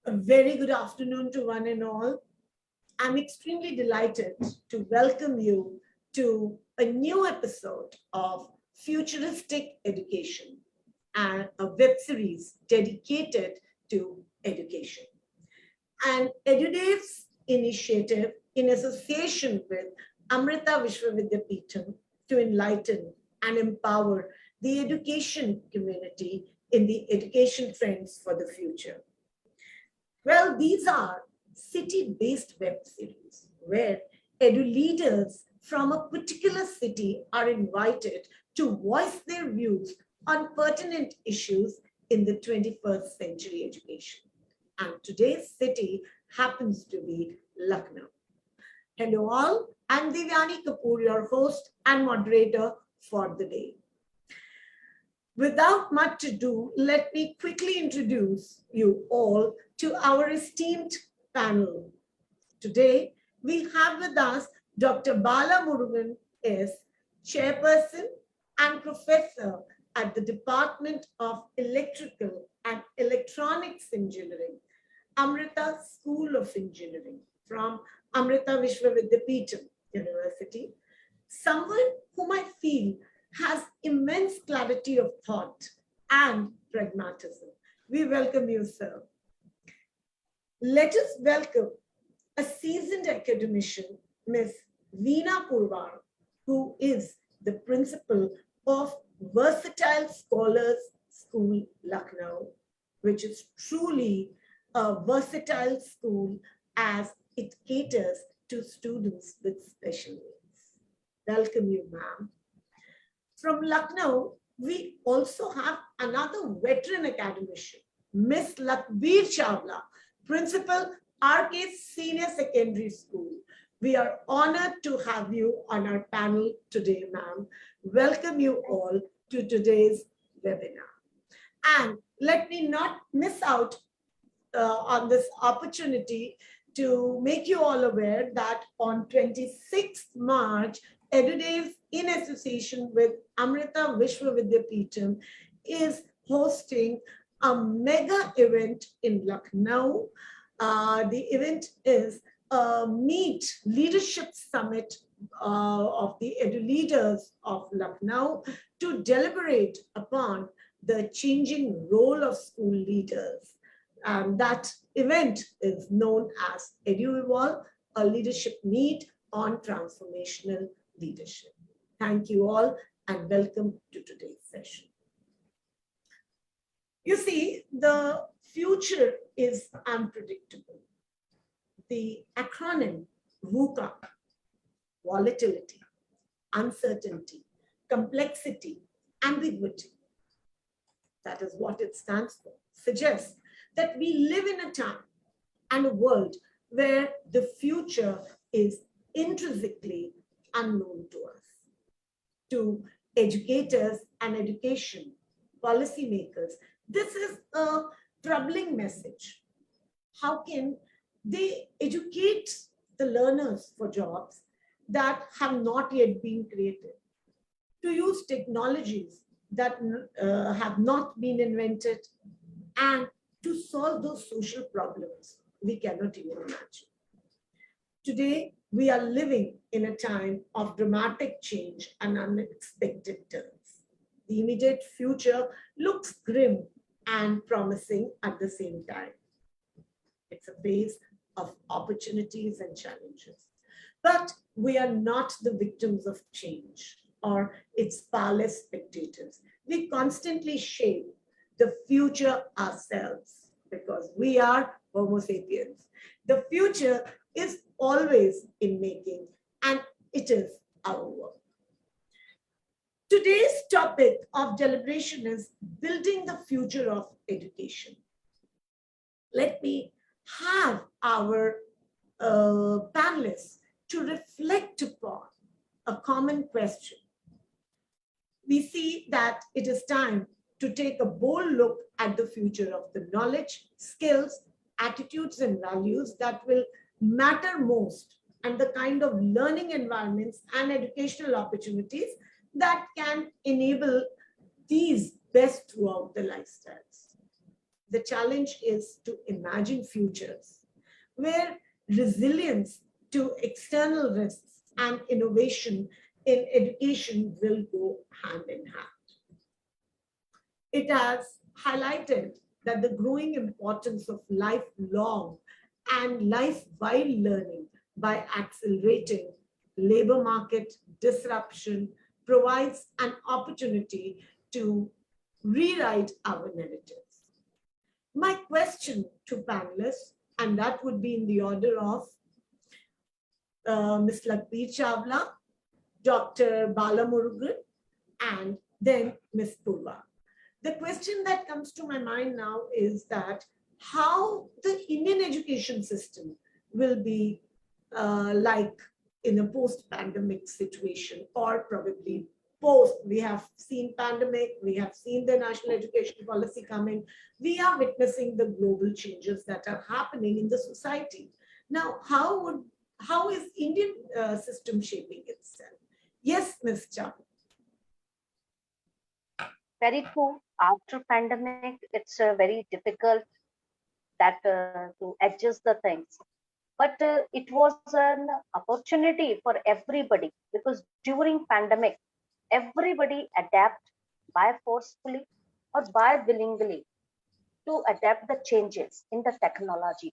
A very good afternoon to one and all. I'm extremely delighted to welcome you to a new episode of Futuristic Education, and a web series dedicated to education. An Edudevs initiative in association with Amrita Vishwa Vidyapeetham to enlighten and empower the education community in the education trends for the future. Well, these are city-based web series where edu leaders from a particular city are invited to voice their views on pertinent issues in the 21st century education. And today's city happens to be Lucknow. Hello all, I'm Divyani Kapoor, your host and moderator for the day. Without much ado, let me quickly introduce you all to our esteemed panel. Today, we have with us Dr. Bala Murugan is Chairperson and Professor at the Department of Electrical and Electronics Engineering, Amrita School of Engineering from Amrita Vishwa Vidyapeetham University. Someone whom I feel has immense clarity of thought and pragmatism. We welcome you, sir. Let us welcome a seasoned academician, Ms. Veena Purwar, who is the principal of Versatile Scholars School, Lucknow, which is truly a versatile school as it caters to students with special needs. Welcome you, ma'am. From Lucknow, we also have another veteran academician, Miss Lakbir Chawla, Principal RK Senior Secondary School. We are honored to have you on our panel today, ma'am. Welcome you all to today's webinar. And let me not miss out on this opportunity to make you all aware that on 26th March, Edudevs in association with Amrita Vishwa Vidyapeetham is hosting a mega event in Lucknow. The event is a Meet Leadership Summit of the edu leaders of Lucknow to deliberate upon the changing role of school leaders. That event is known as Edudevs, a leadership meet on transformational leadership. Thank you all and welcome to today's session. You see, the future is unpredictable. The acronym VUCA, volatility, uncertainty, complexity, ambiguity, that is what it stands for, suggests that we live in a time and a world where the future is intrinsically unknown to us. To educators and education policymakers, this is a troubling message. How can they educate the learners for jobs that have not yet been created? To use technologies that have not been invented, and to solve those social problems we cannot even imagine. Today, we are living in a time of dramatic change and unexpected turns. The immediate future looks grim and promising at the same time. It's a phase of opportunities and challenges. But we are not the victims of change or its powerless spectators. We constantly shape the future ourselves because we are Homo sapiens. The future is always in making and it is our work. Today's topic of deliberation is building the future of education. Let me have our panelists to reflect upon a common question. We see that it is time to take a bold look at the future of the knowledge, skills, attitudes, and values that will matter most, and the kind of learning environments and educational opportunities that can enable these best throughout the lifestyles. the challenge is to imagine futures where resilience to external risks and innovation in education will go hand in hand. It has highlighted that the growing importance of lifelong and life-while learning by accelerating labor market disruption provides an opportunity to rewrite our narratives. My question to panelists, and that would be in the order of Ms. Lakbir Chawla, Dr. Bala Murugan, and then Ms. Purva. The question that comes to my mind now is that how the Indian education system will be like in a post-pandemic situation, or probably post. We have seen pandemic, we have seen the national education policy coming. We are witnessing the global changes that are happening in the society. Now, how is Indian system shaping itself? Yes, Ms. Chawla. Very true. After pandemic, it's very difficult that to adjust the things. But it was an opportunity for everybody, because during pandemic, everybody adapt by forcefully or by willingly to adapt the changes in the technology.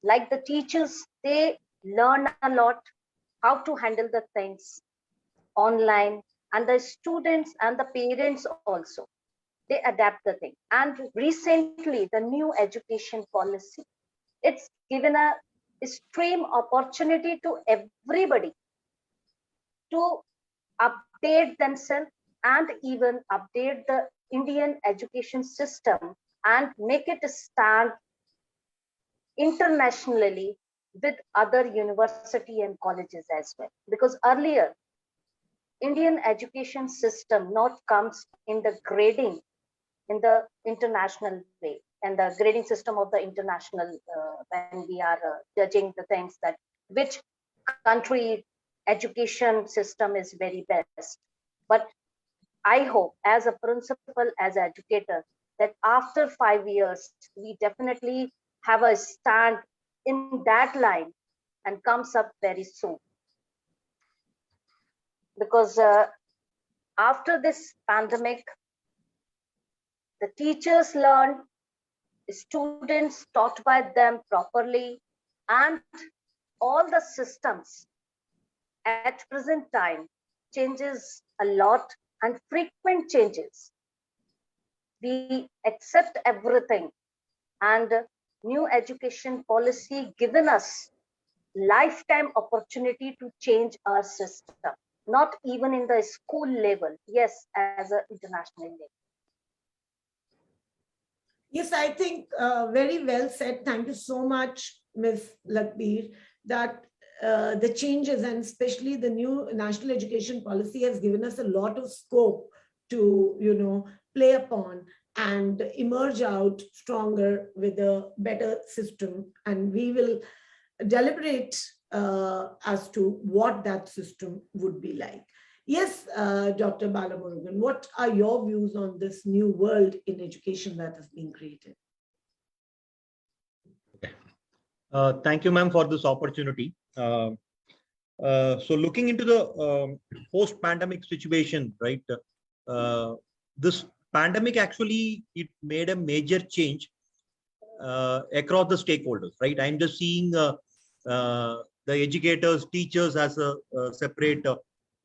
Like the teachers, they learn a lot how to handle the things online, and the students and the parents also, they adapt the thing. And recently the new education policy, it's given a extreme opportunity to everybody to update themselves and even update the Indian education system and make it stand internationally with other university and colleges as well. Because earlier Indian education system not comes in the grading in the international way, and the grading system of the international when we are judging the things that which country education system is very best. But I hope as a principal, as an educator, that after 5 years, we definitely have a stand in that line and comes up very soon. Because after this pandemic, the teachers learned, students taught by them properly, and all the systems at present time changes a lot and frequent changes. We accept everything, and new education policy given us lifetime opportunity to change our system, not even in the school level, yes, as an international level. Yes, I think very well said. Thank you so much, Ms. Lakbir, that the changes, and especially the new national education policy, has given us a lot of scope to, play upon and emerge out stronger with a better system. And we will deliberate as to what that system would be like. Yes, Dr. Bala Murugan, what are your views on this new world in education that has been created? Thank you, ma'am, for this opportunity. So looking into the post-pandemic situation, right? This pandemic actually, it made a major change across the stakeholders, right? I'm just seeing the educators, teachers as a separate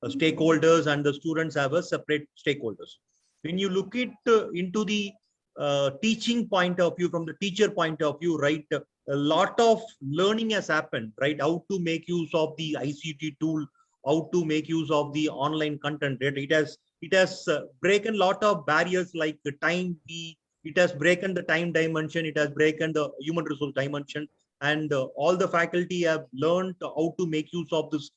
stakeholders, and the students have a separate stakeholders. When you look it into the teaching point of view, from the teacher point of view, right, a lot of learning has happened, right? How to make use of the ICT tool, how to make use of the online content. Right? It has broken a lot of barriers, like the time. It has broken the time dimension. It has broken the human resource dimension, and all the faculty have learned how to make use of this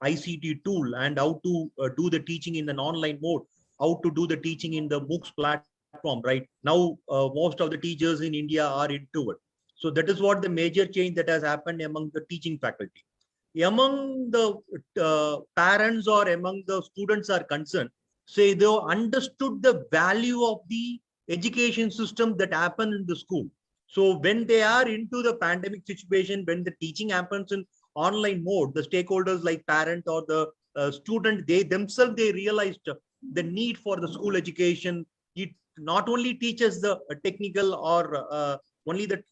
ICT tool, and how to do the teaching in an online mode, how to do the teaching in the MOOCs platform. Right now, most of the teachers in India are into it. So that is what the major change that has happened among the teaching faculty. Among the parents or among the students are concerned, say they understood the value of the education system that happen in the school. So when they are into the pandemic situation, when the teaching happens in online mode, the stakeholders like parent or the student, they themselves, they realized the need for the school education. It not only teaches the technical or only the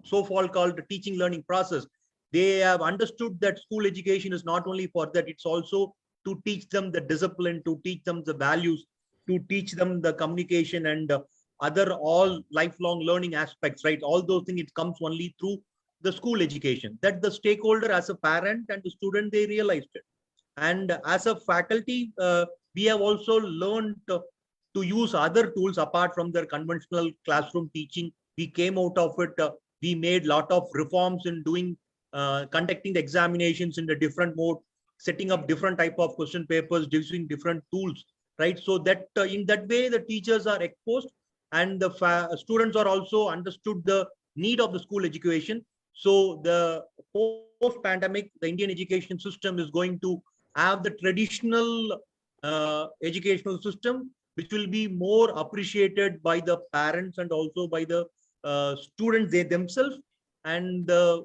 so-called teaching learning process. They have understood that school education is not only for that, it's also to teach them the discipline, to teach them the values, to teach them the communication and other all lifelong learning aspects, right? All those things, it comes only through the school education. That the stakeholder as a parent and the student, they realized it. And as a faculty, we have also learned to use other tools apart from their conventional classroom teaching. We came out of it. We made lot of reforms in doing, conducting the examinations in the different mode, setting up different type of question papers, using different tools, right? So that in that way, the teachers are exposed and the students are also understood the need of the school education. So the post-pandemic, the Indian education system is going to have the traditional educational system, which will be more appreciated by the parents and also by the students they themselves. And the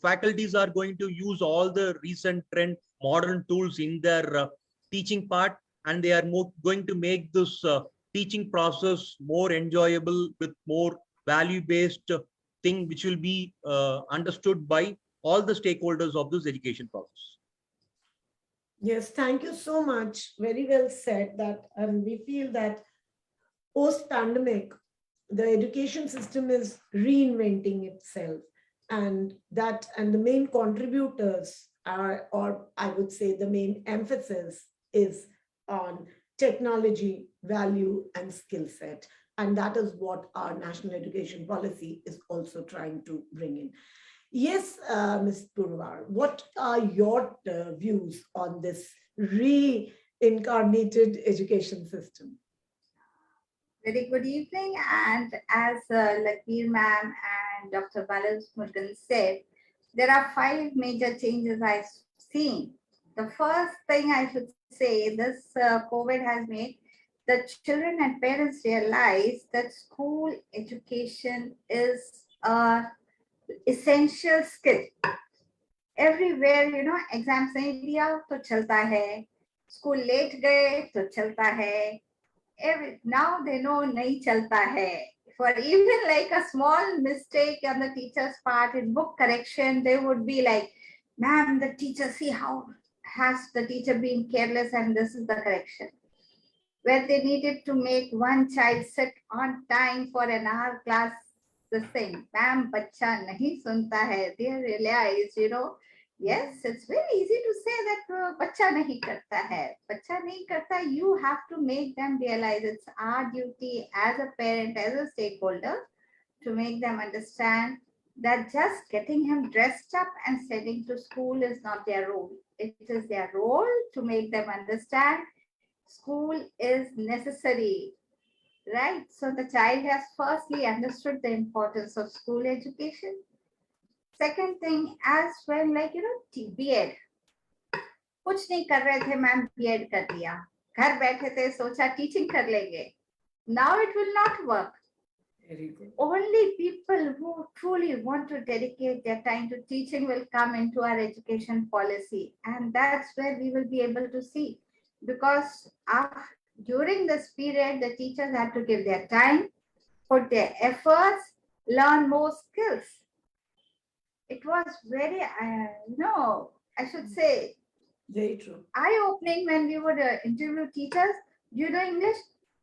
faculties are going to use all the recent trend modern tools in their teaching part, and they are going to make this teaching process more enjoyable with more value-based thing, which will be understood by all the stakeholders of this education process. Yes, thank you so much. Very well said that, and we feel that post-pandemic, the education system is reinventing itself, and the main contributors are, or I would say the main emphasis is on technology, value, and skill set. And that is what our national education policy is also trying to bring in. Yes, Ms. Purvar, what are your views on this reincarnated education system? Very good evening. And as Lakir ma'am and Dr. Balamurgan said, there are 5 major changes I've seen. The first thing I should say, this COVID has made the children and parents realize that school education is a essential skill. Everywhere, exams nahi diya to chalta hai, school late gaye to chalta hai. Now they know nahi chalta hai. For even like a small mistake on the teacher's part in book correction, they would be like, ma'am, the teacher, see how has the teacher been careless and this is the correction. Where they needed to make one child sit on time for an hour class, the same, ma'am, bacha nahi sunta hai. They realized, yes, it's very easy to say that bacha nahi karta hai. Bacha nahi karta, you have to make them realize it's our duty as a parent, as a stakeholder, to make them understand that just getting him dressed up and sending to school is not their role. It is their role to make them understand school is necessary, right? So the child has firstly understood the importance of school education. Second thing as well, like, B.Ed. कुछ नहीं कर रहे थे ma'am, B.Ed कर दिया, घर बैठे थे, सोचा टीचिंग कर लेंगे. Now it will not work. Very good. Only people who truly want to dedicate their time to teaching will come into our education policy, and that's where we will be able to see, because during this period the teachers had to give their time, put their efforts, learn more skills. It was very, I should say, very true, eye-opening when we would interview teachers. Do you know English?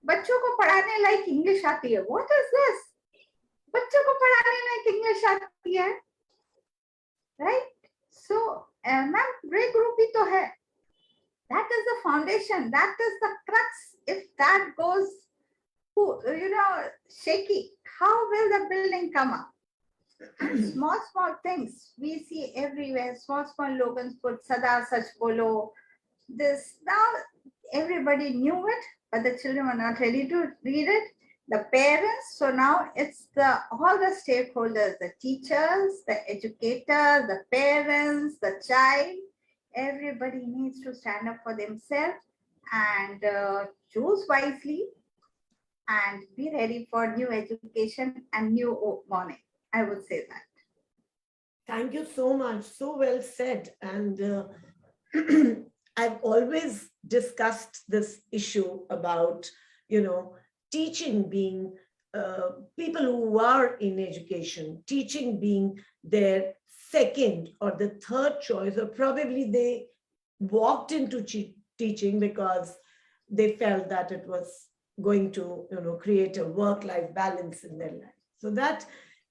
बच्चों को पढ़ाने लायक English आती है. What is this? बच्चों को पढ़ाने लायक English आती है, right? So, ma'am break group ही तो है. That is the foundation. That is the crux. If that goes, shaky, how will the building come up? Small things we see everywhere. Small slogans put Sada Sach Bolo. This now everybody knew it, but the children were not ready to read it. The parents, so now it's all the stakeholders, the teachers, the educators, the parents, the child. Everybody needs to stand up for themselves and choose wisely. and be ready for new education and new morning. I would say that. Thank you so much. So well said. And I've always discussed this issue about, teaching being people who are in education, teaching being their second or the third choice, or probably they walked into teaching because they felt that it was going to, create a work-life balance in their life. So that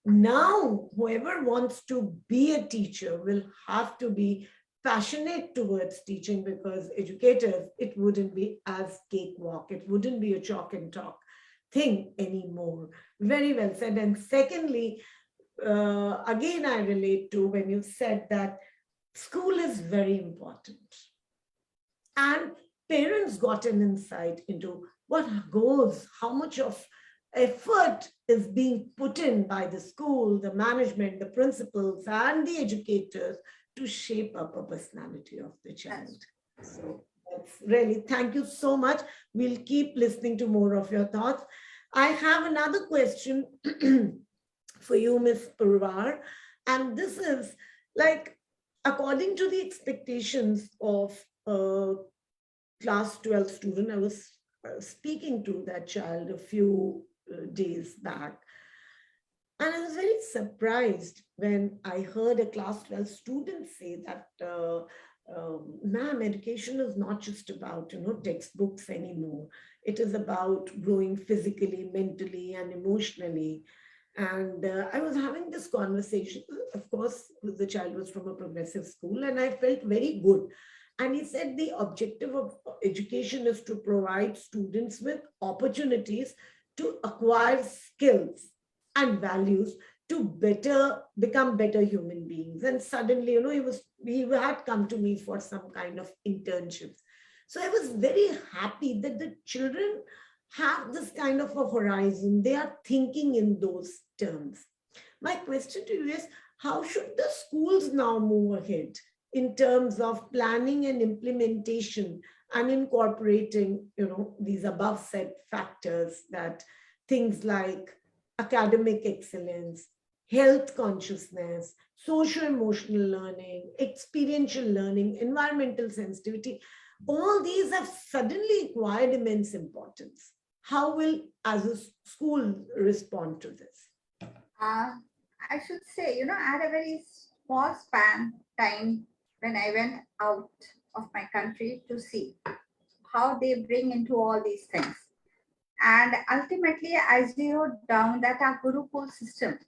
now whoever wants to be a teacher will have to be passionate towards teaching, because educators, it wouldn't be as cakewalk, it wouldn't be a chalk and talk thing anymore. Very well said. And secondly, again, I relate to when you said that school is very important. And parents got an insight into what goes, how much of effort is being put in by the school, the management, the principals, and the educators to shape up a personality of the child. So that's really, thank you so much. We'll keep listening to more of your thoughts. I have another question for you, Ms. Purvar. And this is like, according to the expectations of class 12 student, I was speaking to that child a few days back. And I was very surprised when I heard a class 12 student say that, ma'am, education is not just about, textbooks anymore. It is about growing physically, mentally, and emotionally. And I was having this conversation. Of course, the child was from a progressive school, and I felt very good. And he said the objective of education is to provide students with opportunities to acquire skills and values to become better human beings. And suddenly, he had come to me for some kind of internships. So I was very happy that the children have this kind of a horizon. They are thinking in those terms. My question to you is, how should the schools now move ahead in terms of planning and implementation and incorporating, these above said factors, that things like academic excellence, health consciousness, social emotional learning, experiential learning, environmental sensitivity, all these have suddenly acquired immense importance. How will, as a school, respond to this? I should say, I had a very small span time when I went out of my country to see how they bring into all these things. And ultimately, I zeroed down that our Gurukul system,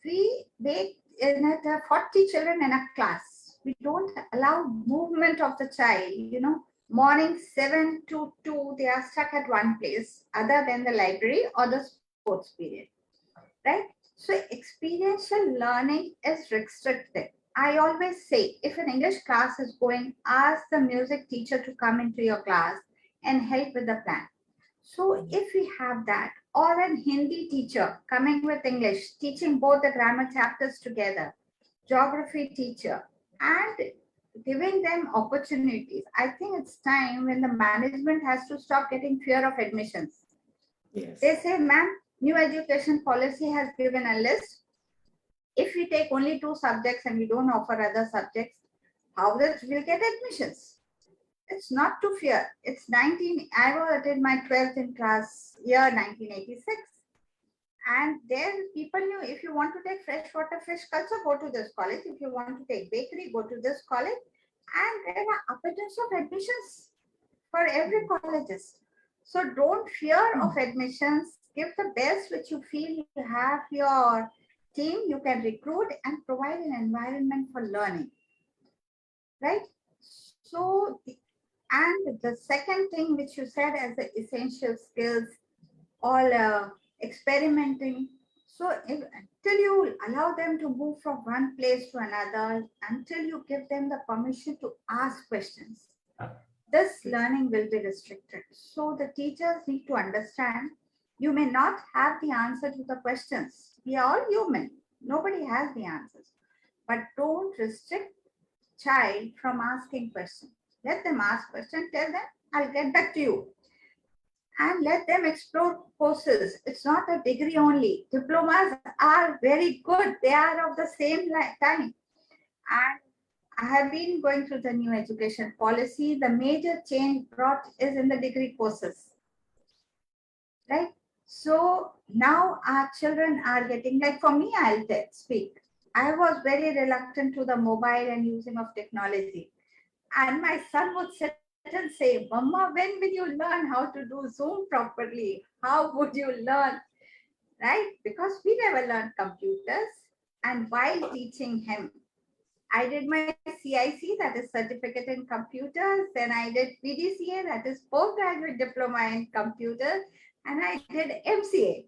we make in it 40 children in a class. We don't allow movement of the child, morning 7 to 2, they are stuck at one place other than the library or the sports period, right? So experiential learning is restricted. I always say, if an English class is going, ask the music teacher to come into your class and help with the plan. So if we have that, or an Hindi teacher coming with English, teaching both the grammar chapters together, geography teacher, and giving them opportunities, I think it's time when the management has to stop getting fear of admissions. Yes. They say, ma'am, new education policy has given a list. If we take only 2 subjects and we don't offer other subjects, how will we get admissions? It's not to fear. It's I did my 12th in class year 1986. And there people knew, if you want to take freshwater fish culture, go to this college. If you want to take bakery, go to this college. And there are abundance of admissions for every colleges. So don't fear of admissions. Give the best which you feel. You have your team, you can recruit and provide an environment for learning, right? So, and the second thing which you said as the essential skills, all experimenting. So until you allow them to move from one place to another, until you give them the permission to ask questions, this learning will be restricted. So the teachers need to understand, you may not have the answer to the questions. We are all human. Nobody has the answers. But don't restrict child from asking questions. Let them ask questions. Tell them, I'll get back to you. and let them explore courses. It's not a degree only. Diplomas are very good. They are of the same time. And I have been going through the new education policy. The major change brought is in the degree courses, right? So now our children are getting, like for me, I'll speak. I was very reluctant to the mobile and using of technology. And my son would sit and say, Mama, when will you learn how to do Zoom properly? How would you learn? Right? Because we never learned computers. And while teaching him, I did my CIC, that is Certificate in Computers. Then I did PDCA, that is Postgraduate Diploma in Computers. And I did MCA.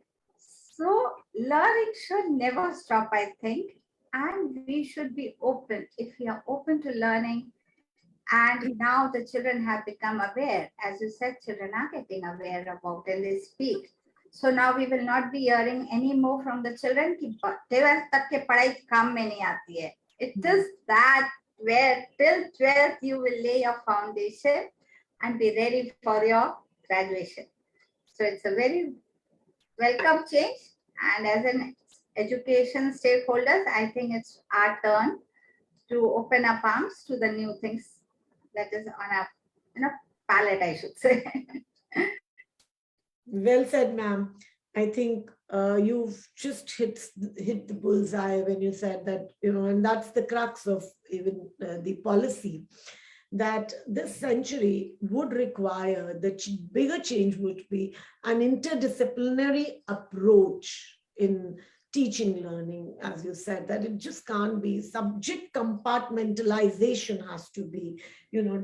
So learning should never stop, I think. And we should be open. If we are open to learning, and now the children have become aware. As you said, children are getting aware about and they speak. So now we will not be hearing any more from the children कि 12th तक के पढ़ाई काम में नहीं आती है. It is that where till 12th you will lay your foundation and be ready for your graduation. So it's a very welcome change. And as an education stakeholders, I think it's our turn to open up arms to the new things that is on a palette, I should say. Well said, ma'am. I think you've just hit the bullseye when you said that, and that's the crux of even the policy, that this century would require the bigger change would be an interdisciplinary approach in teaching learning, as you said, that it just can't be subject compartmentalization has to be,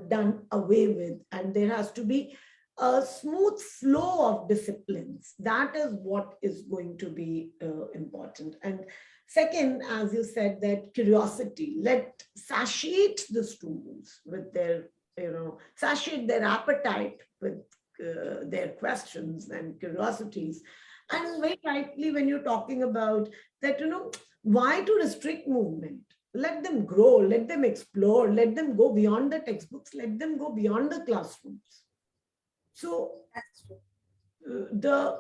done away with, and there has to be a smooth flow of disciplines. That is what is going to be important. And second, as you said, that curiosity, let satiate the students with their, satiate their appetite with their questions and curiosities. And very rightly, when you're talking about that, why to restrict movement? Let them grow, let them explore, let them go beyond the textbooks, let them go beyond the classrooms. So the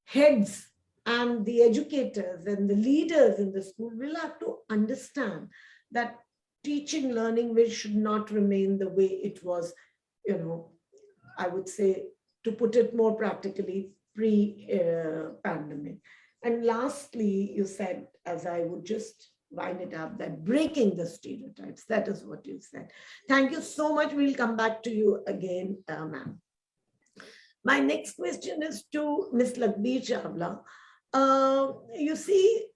heads and the educators and the leaders in the school will have to understand that teaching, learning should not remain the way it was, I would say, to put it more practically, pre-pandemic. And lastly, you said, as I would just wind it up, that breaking the stereotypes, that is what you said. Thank you so much. We'll come back to you again, ma'am. My next question is to Ms. Lakhbir Chawla. You see,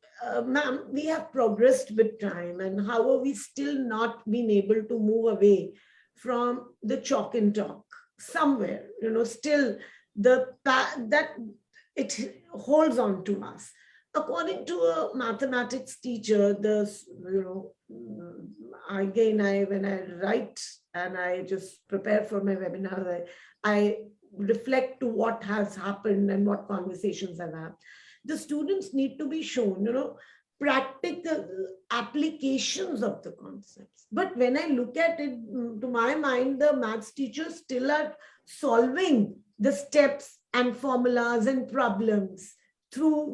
ma'am, we have progressed with time, and how are we still not been able to move away from the chalk and talk somewhere, still that it holds on to us. According to a mathematics teacher, when I write and I just prepare for my webinar, I reflect to what has happened and what conversations I've had. The students need to be shown, practical applications of the concepts. But when I look at it, to my mind, the maths teachers still are solving the steps and formulas and problems through,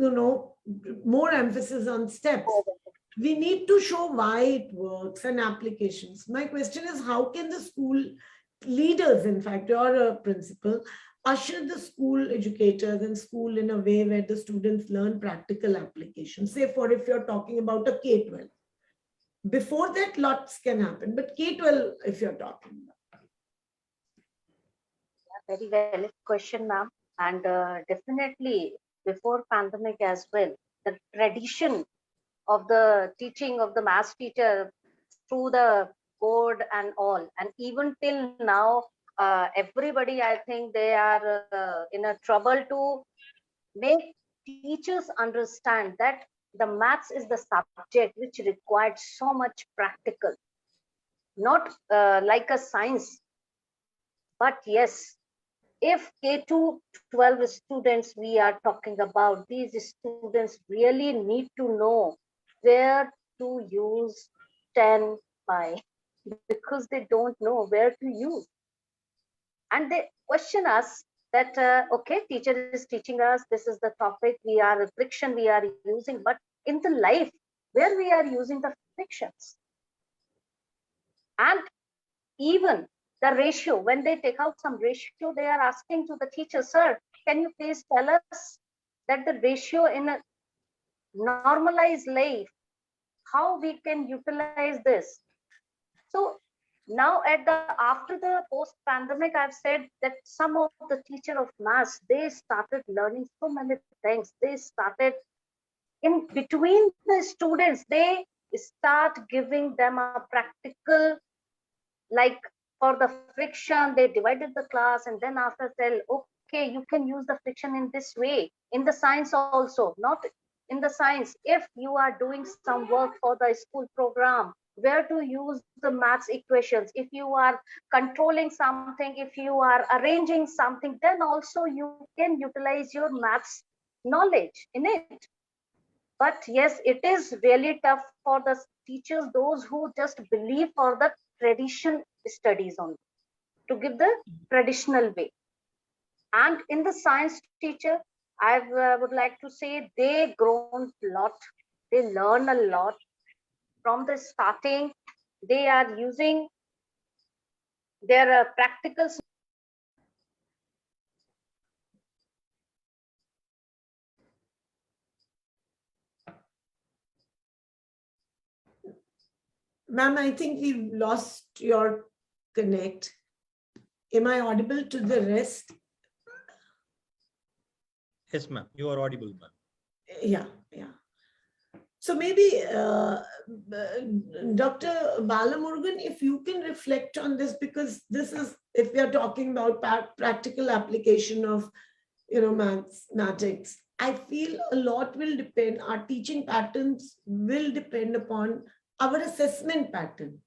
more emphasis on steps. We need to show why it works and applications. My question is, how can the school leaders, in fact, or a principal, usher the school educators and school in a way where the students learn practical applications? Say, if you're talking about a K-12. Before that, lots can happen, but K-12, if you're talking about. Very valid question, ma'am. And definitely before pandemic as well, the tradition of the teaching of the maths teacher through the board and all, and even till now, everybody, I think they are in a trouble to make teachers understand that the maths is the subject which required so much practical, not like a science. But yes, if K-12 students we are talking about, these students really need to know where to use 10 by, because they don't know where to use. And they question us that, okay, teacher is teaching us, this is the topic, we are friction we are using, but in the life, where we are using the frictions. And even the ratio, when they take out some ratio, they are asking to the teacher, sir, can you please tell us that the ratio in a normalized life, how we can utilize this? So now after the post pandemic, I've said that some of the teacher of maths, they started learning so many things. They started in between the students, they start giving them a practical, like for the friction, they divided the class and then after tell, okay, you can use the friction in this way. In the science also, not in the science, if you are doing some work for the school program, where to use the maths equations, if you are controlling something, if you are arranging something, then also you can utilize your maths knowledge in it. But yes, it is really tough for the teachers, those who just believe for the tradition studies only, to give the traditional way. And in the science teacher, I would like to say they grown a lot, they learn a lot from the starting. They are using their practical. Ma'am, I think we've lost your connect. Am I audible to the rest? Yes, ma'am. You are audible, ma'am. Yeah, yeah. So maybe Dr. Balamurgan, if you can reflect on this, because this is, if we are talking about practical application of, mathematics, I feel a lot will depend, our teaching patterns will depend upon our assessment pattern.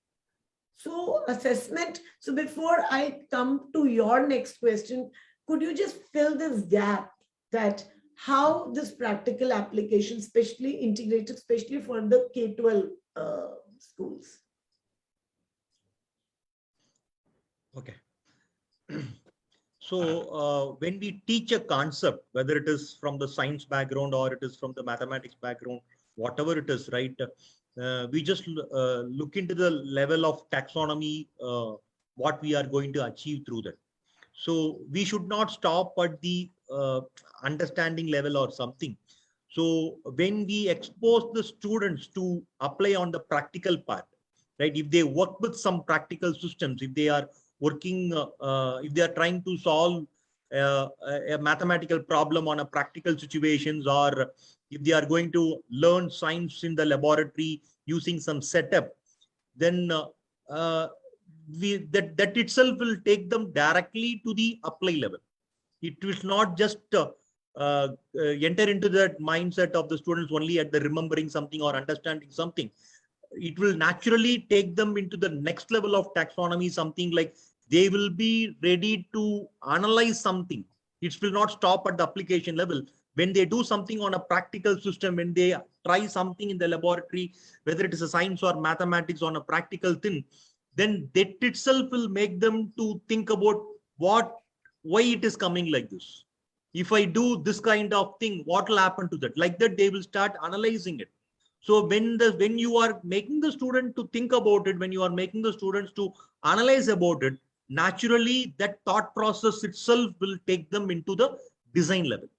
So assessment, so before I come to your next question, could you just fill this gap that how this practical application, especially integrated, especially for the K-12 schools? Okay. So when we teach a concept, whether it is from the science background or it is from the mathematics background, whatever it is, right? We just look into the level of taxonomy, what we are going to achieve through that. So we should not stop at the understanding level or something. So when we expose the students to apply on the practical part, right? If they work with some practical systems, if they are working, if they are trying to solve a mathematical problem on a practical situations, or if they are going to learn science in the laboratory using some setup, then that itself will take them directly to the apply level. It will not just enter into that mindset of the students only at the remembering something or understanding something. It will naturally take them into the next level of taxonomy, something like they will be ready to analyze something. It will not stop at the application level. When they do something on a practical system, when they try something in the laboratory, whether it is a science or mathematics on a practical thing, then that itself will make them to think about why it is coming like this. If I do this kind of thing, what will happen to that? Like that, they will start analyzing it. So when you are making the student to think about it, when you are making the students to analyze about it, naturally that thought process itself will take them into the design level.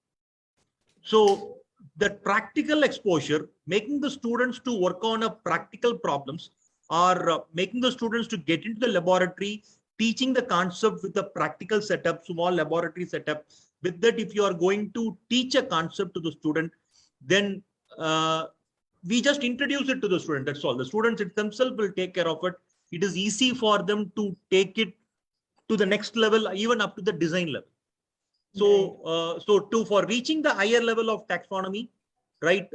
So that practical exposure, making the students to work on a practical problems, or making the students to get into the laboratory, teaching the concept with a practical setup, small laboratory setup. With that, if you are going to teach a concept to the student, then we just introduce it to the student. That's all. The students themselves will take care of it. It is easy for them to take it to the next level, even up to the design level. So, for reaching the higher level of taxonomy, right?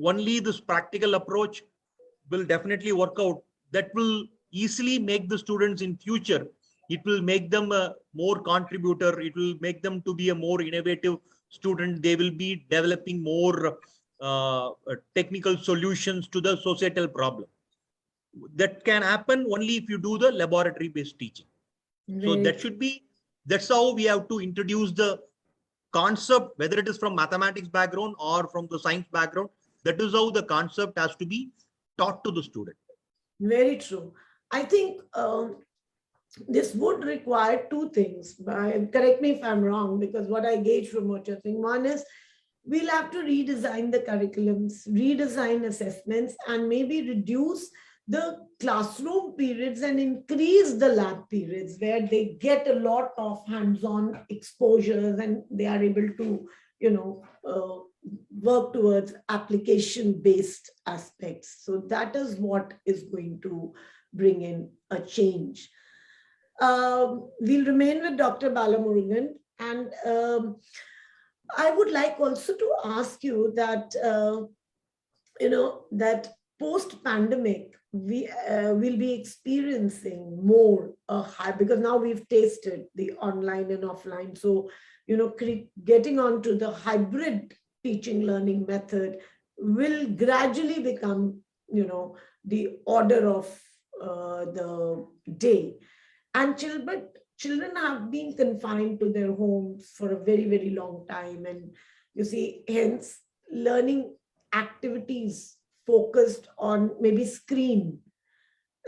Only this practical approach will definitely work out. That will easily make the students in future. It will make them a more contributor. It will make them to be a more innovative student. They will be developing more technical solutions to the societal problem. That can happen only if you do the laboratory-based teaching. So that should be That's how we have to introduce the concept, whether it is from mathematics background or from the science background. That is how the concept has to be taught to the student. Very true. I think this would require two things. Correct me if I'm wrong, because what I gauge from what you're saying, one is we'll have to redesign the curriculums, redesign assessments, and maybe reduce the classroom periods and increase the lab periods where they get a lot of hands-on exposures and they are able to, work towards application-based aspects. So that is what is going to bring in a change. We'll remain with Dr. Balamurugan, and I would like also to ask you that, that post-pandemic, we will be experiencing more high, because now we've tasted the online and offline. So, getting onto the hybrid teaching learning method will gradually become, the order of the day. And children have been confined to their homes for a very, very long time. And you see, hence learning activities focused on maybe screen.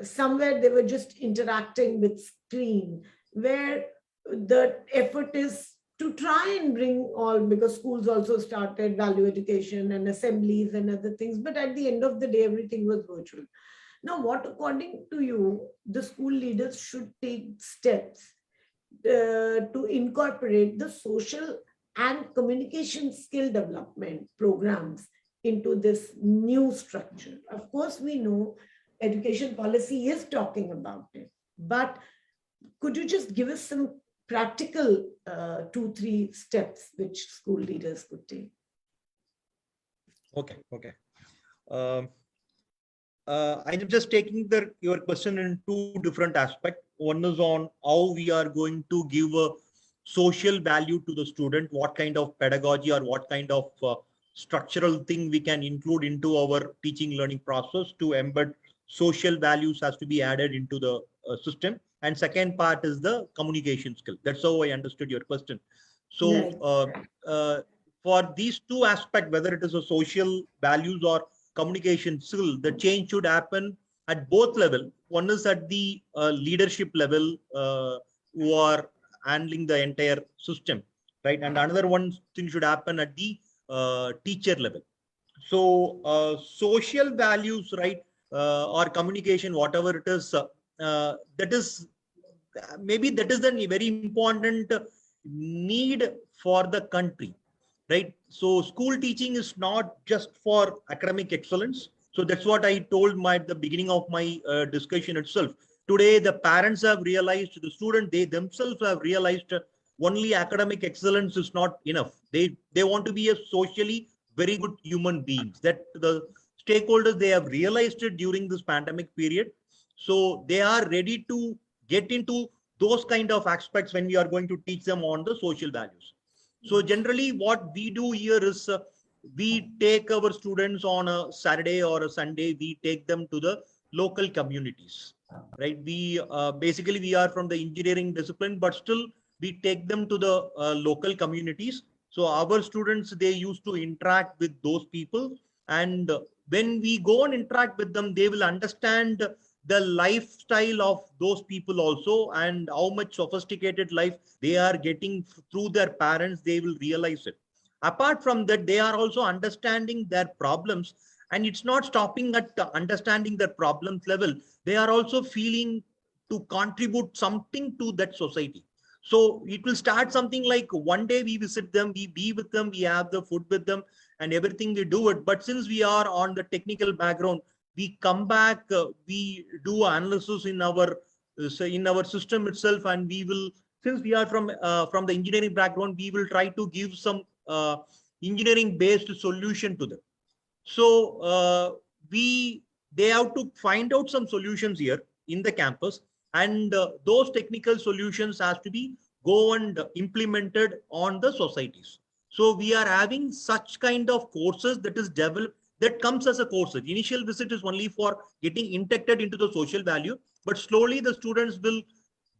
Somewhere they were just interacting with screen, where the effort is to try and bring all, because schools also started value education and assemblies and other things. But at the end of the day, everything was virtual. Now, what, according to you, the school leaders should take steps to incorporate the social and communication skill development programs into this new structure? Of course, we know education policy is talking about it, but could you just give us some practical 2-3 steps which school leaders could take? Okay. I'm just taking your question in two different aspects. One is on how we are going to give a social value to the student, what kind of pedagogy or what kind of structural thing we can include into our teaching learning process to embed social values has to be added into the system. And second part is the communication skill. That's how I understood your question. So for these two aspects, whether it is a social values or communication skill, the change should happen at both levels. One is at the leadership level who are handling the entire system, right? And another one thing should happen at the teacher level. So social values, right, or communication, whatever it is, that is maybe that is the very important need for the country, right? So school teaching is not just for academic excellence. So that's what I told at the beginning of my discussion itself. Today, the parents have realized, the students, they themselves have realized only academic excellence is not enough. They want to be a socially very good human beings. That the stakeholders, they have realized it during this pandemic period. So they are ready to get into those kind of aspects when we are going to teach them on the social values. So generally what we do here is we take our students on a Saturday or a Sunday, we take them to the local communities, right? We basically we are from the engineering discipline, but still we take them to the local communities. So our students, they used to interact with those people. And when we go and interact with them, they will understand the lifestyle of those people also, and how much sophisticated life they are getting through their parents. They will realize it. Apart from that, they are also understanding their problems, and it's not stopping at understanding their problems level. They are also feeling to contribute something to that society. So it will start something like one day we visit them, we be with them, we have the food with them and everything, we do it. But since we are on the technical background, we come back, we do analysis in our system itself, and we will, since we are from the engineering background, we will try to give some engineering based solution to them. So they have to find out some solutions here in the campus, and those technical solutions has to be go and implemented on the societies. So we are having such kind of courses that is developed, that comes as a course. The initial visit is only for getting inducted into the social value, but slowly the students will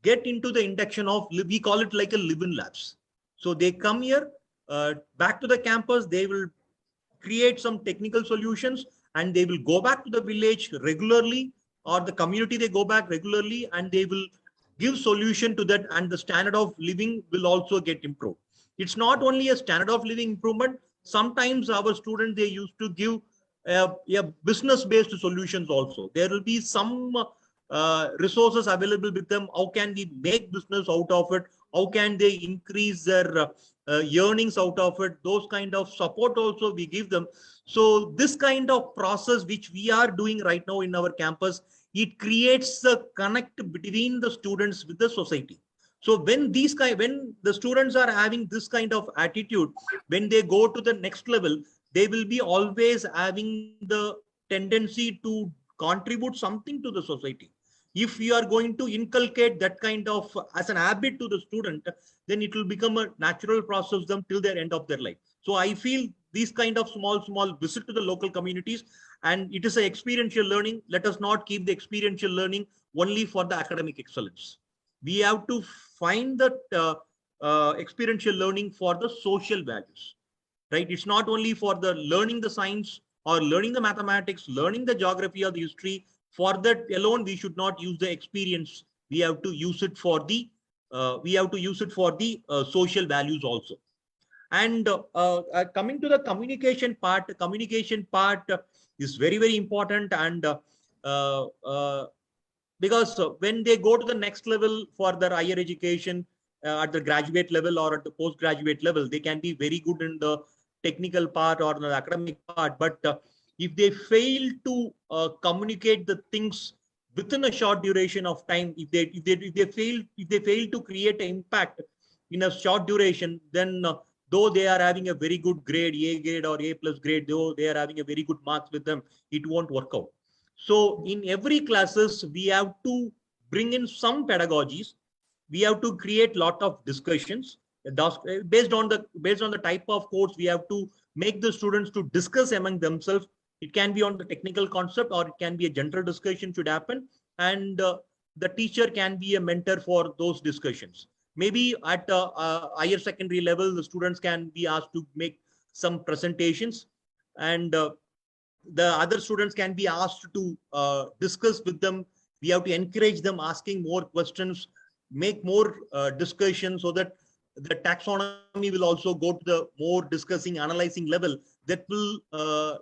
get into the induction of, we call it like a live-in labs. So they come here, back to the campus, they will create some technical solutions, and they will go back to the village regularly, or the community, they go back regularly, and they will give solution to that, and the standard of living will also get improved. It's not only a standard of living improvement. Sometimes our students, they used to give business based solutions also. There will be some resources available with them. How can we make business out of it? How can they increase their earnings out of it? Those kind of support also we give them. So this kind of process which we are doing right now in our campus, it creates a connect between the students with the society. So when the students are having this kind of attitude, when they go to the next level, they will be always having the tendency to contribute something to the society. If you are going to inculcate that kind of as an habit to the student, then it will become a natural process them till their end of their life. So I feel these kind of small visit to the local communities, and it is a experiential learning. Let us not keep the experiential learning only for the academic excellence. We have to find that experiential learning for the social values, right? It's not only for the learning the science or learning the mathematics, learning the geography or the history. For that alone, we should not use the experience. We have to use it for the social values also. And coming to the communication part is very important. And because when they go to the next level for their higher education, at the graduate level or at the postgraduate level, they can be very good in the technical part or the academic part. But if they fail to communicate the things within a short duration of time, if they fail to create an impact in a short duration, then though they are having a very good grade, A grade or A plus grade, though they are having a very good marks with them, it won't work out. So in every classes, we have to bring in some pedagogies. We have to create lot of discussions based on the type of course. We have to make the students to discuss among themselves. It can be on the technical concept, or it can be a general discussion should happen. And the teacher can be a mentor for those discussions. Maybe at higher secondary level, the students can be asked to make some presentations, and the other students can be asked to discuss with them. We have to encourage them asking more questions, make more discussion, so that the taxonomy will also go to the more discussing, analyzing level. That will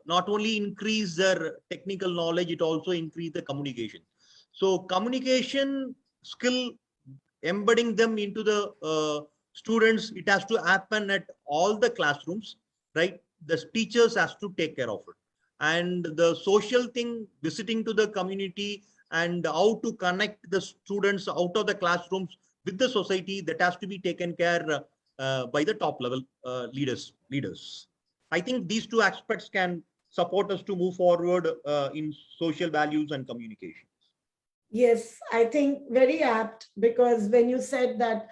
not only increase their technical knowledge, it also increase the communication. So communication skill, embedding them into the students, it has to happen at all the classrooms, right? The teachers has to take care of it. And the social thing, visiting to the community and how to connect the students out of the classrooms with the society, that has to be taken care by the top level leaders. I think these two aspects can support us to move forward in social values and communication. Yes, I think very apt, because when you said that,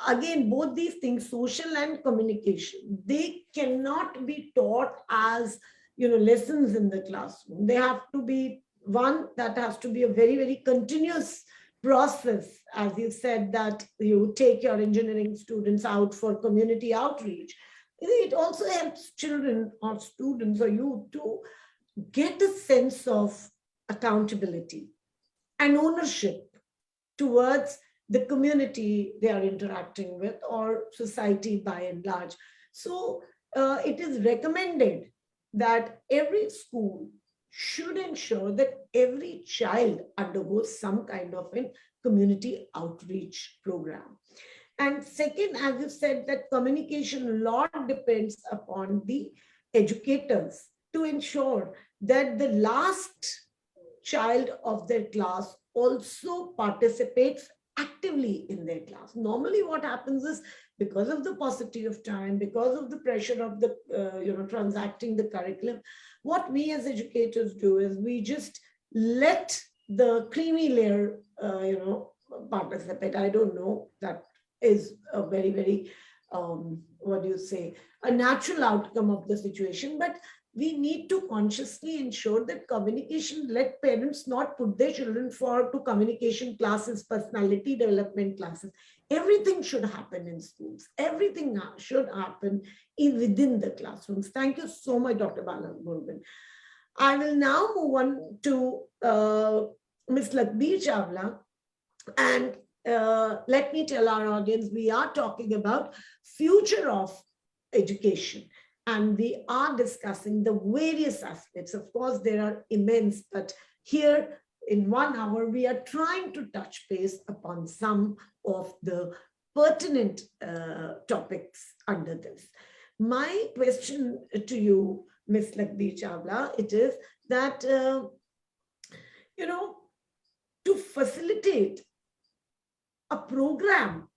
again, both these things, social and communication, they cannot be taught as, lessons in the classroom. They have to be one that has to be a very continuous process. As you said, that you take your engineering students out for community outreach. It also helps children or students or youth to get a sense of accountability and ownership towards the community they are interacting with, or society by and large. So it is recommended that every school should ensure that every child undergoes some kind of a community outreach program. And second, as you said, that communication a lot depends upon the educators to ensure that the last child of their class also participates actively in their class. Normally what happens is, because of the paucity of time, because of the pressure of the transacting the curriculum, what we as educators do is we just let the creamy layer participate. I don't know, that is a very a natural outcome of the situation. But we need to consciously ensure that communication, let parents not put their children to communication classes, personality development classes. Everything should happen in schools. Everything should happen within the classrooms. Thank you so much, Dr. Balamurugan. I will now move on to Ms. Lakbir Chawla. And let me tell our audience, we are talking about future of education. And we are discussing the various aspects. Of course, there are immense, but here in 1 hour, we are trying to touch base upon some of the pertinent topics under this. My question to you, Ms. Lakbir Chawla, it is that, to facilitate a program,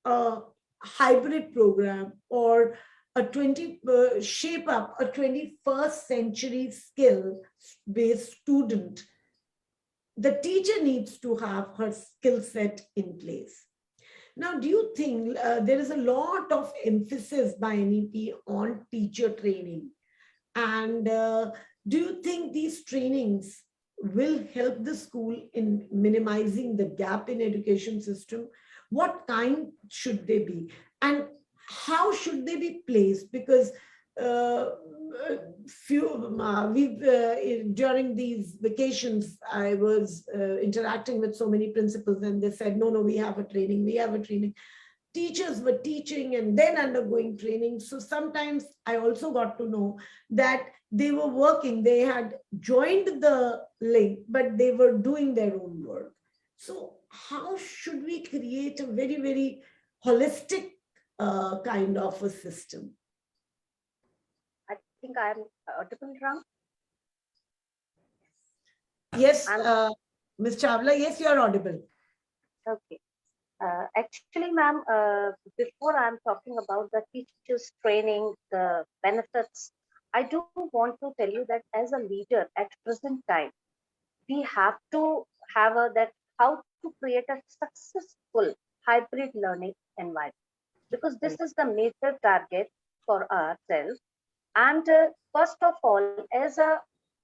a hybrid program, or shape up a 21st century skill-based student, the teacher needs to have her skill set in place. Now, do you think there is a lot of emphasis by NEP on teacher training? And do you think these trainings will help the school in minimizing the gap in education system? What kind should they be? And how should they be placed? Because during these vacations, I was interacting with so many principals, and they said, no, we have a training, we have a training. Teachers were teaching and then undergoing training. So sometimes I also got to know that they were working, they had joined the link, but they were doing their own work. So how should we create a very, very holistic kind of a system? I think I'm audible, Ram. Yes, Ms. Chawla, yes, you are audible. Okay. Actually, ma'am, before I'm talking about the teachers training, the benefits, I do want to tell you that as a leader at present time, we have to have that how to create a successful hybrid learning environment, because this is the major target for ourselves. And first of all, as a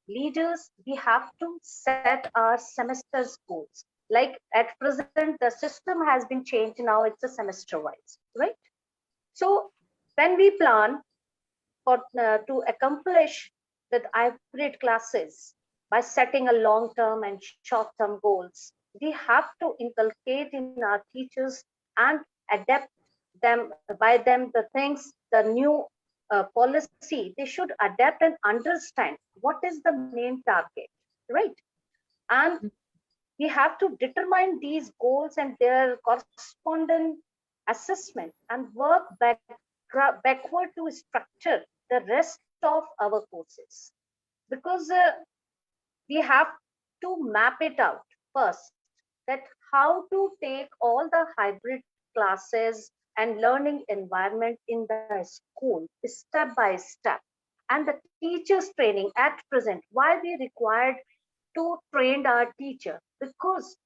leaders, we have to set our semester goals. Like at present, the system has been changed. Now it's a semester wise, right? So when we plan for to accomplish with hybrid classes by setting a long-term and short-term goals, we have to inculcate in our teachers and adapt them by them the things, the new policy. They should adapt and understand what is the main target, right? And we have to determine these goals and their corresponding assessment and work backward to structure the rest of our courses, because we have to map it out first, that how to take all the hybrid classes and learning environment in the school step by step. And the teachers training at present, why we required to train our teacher, because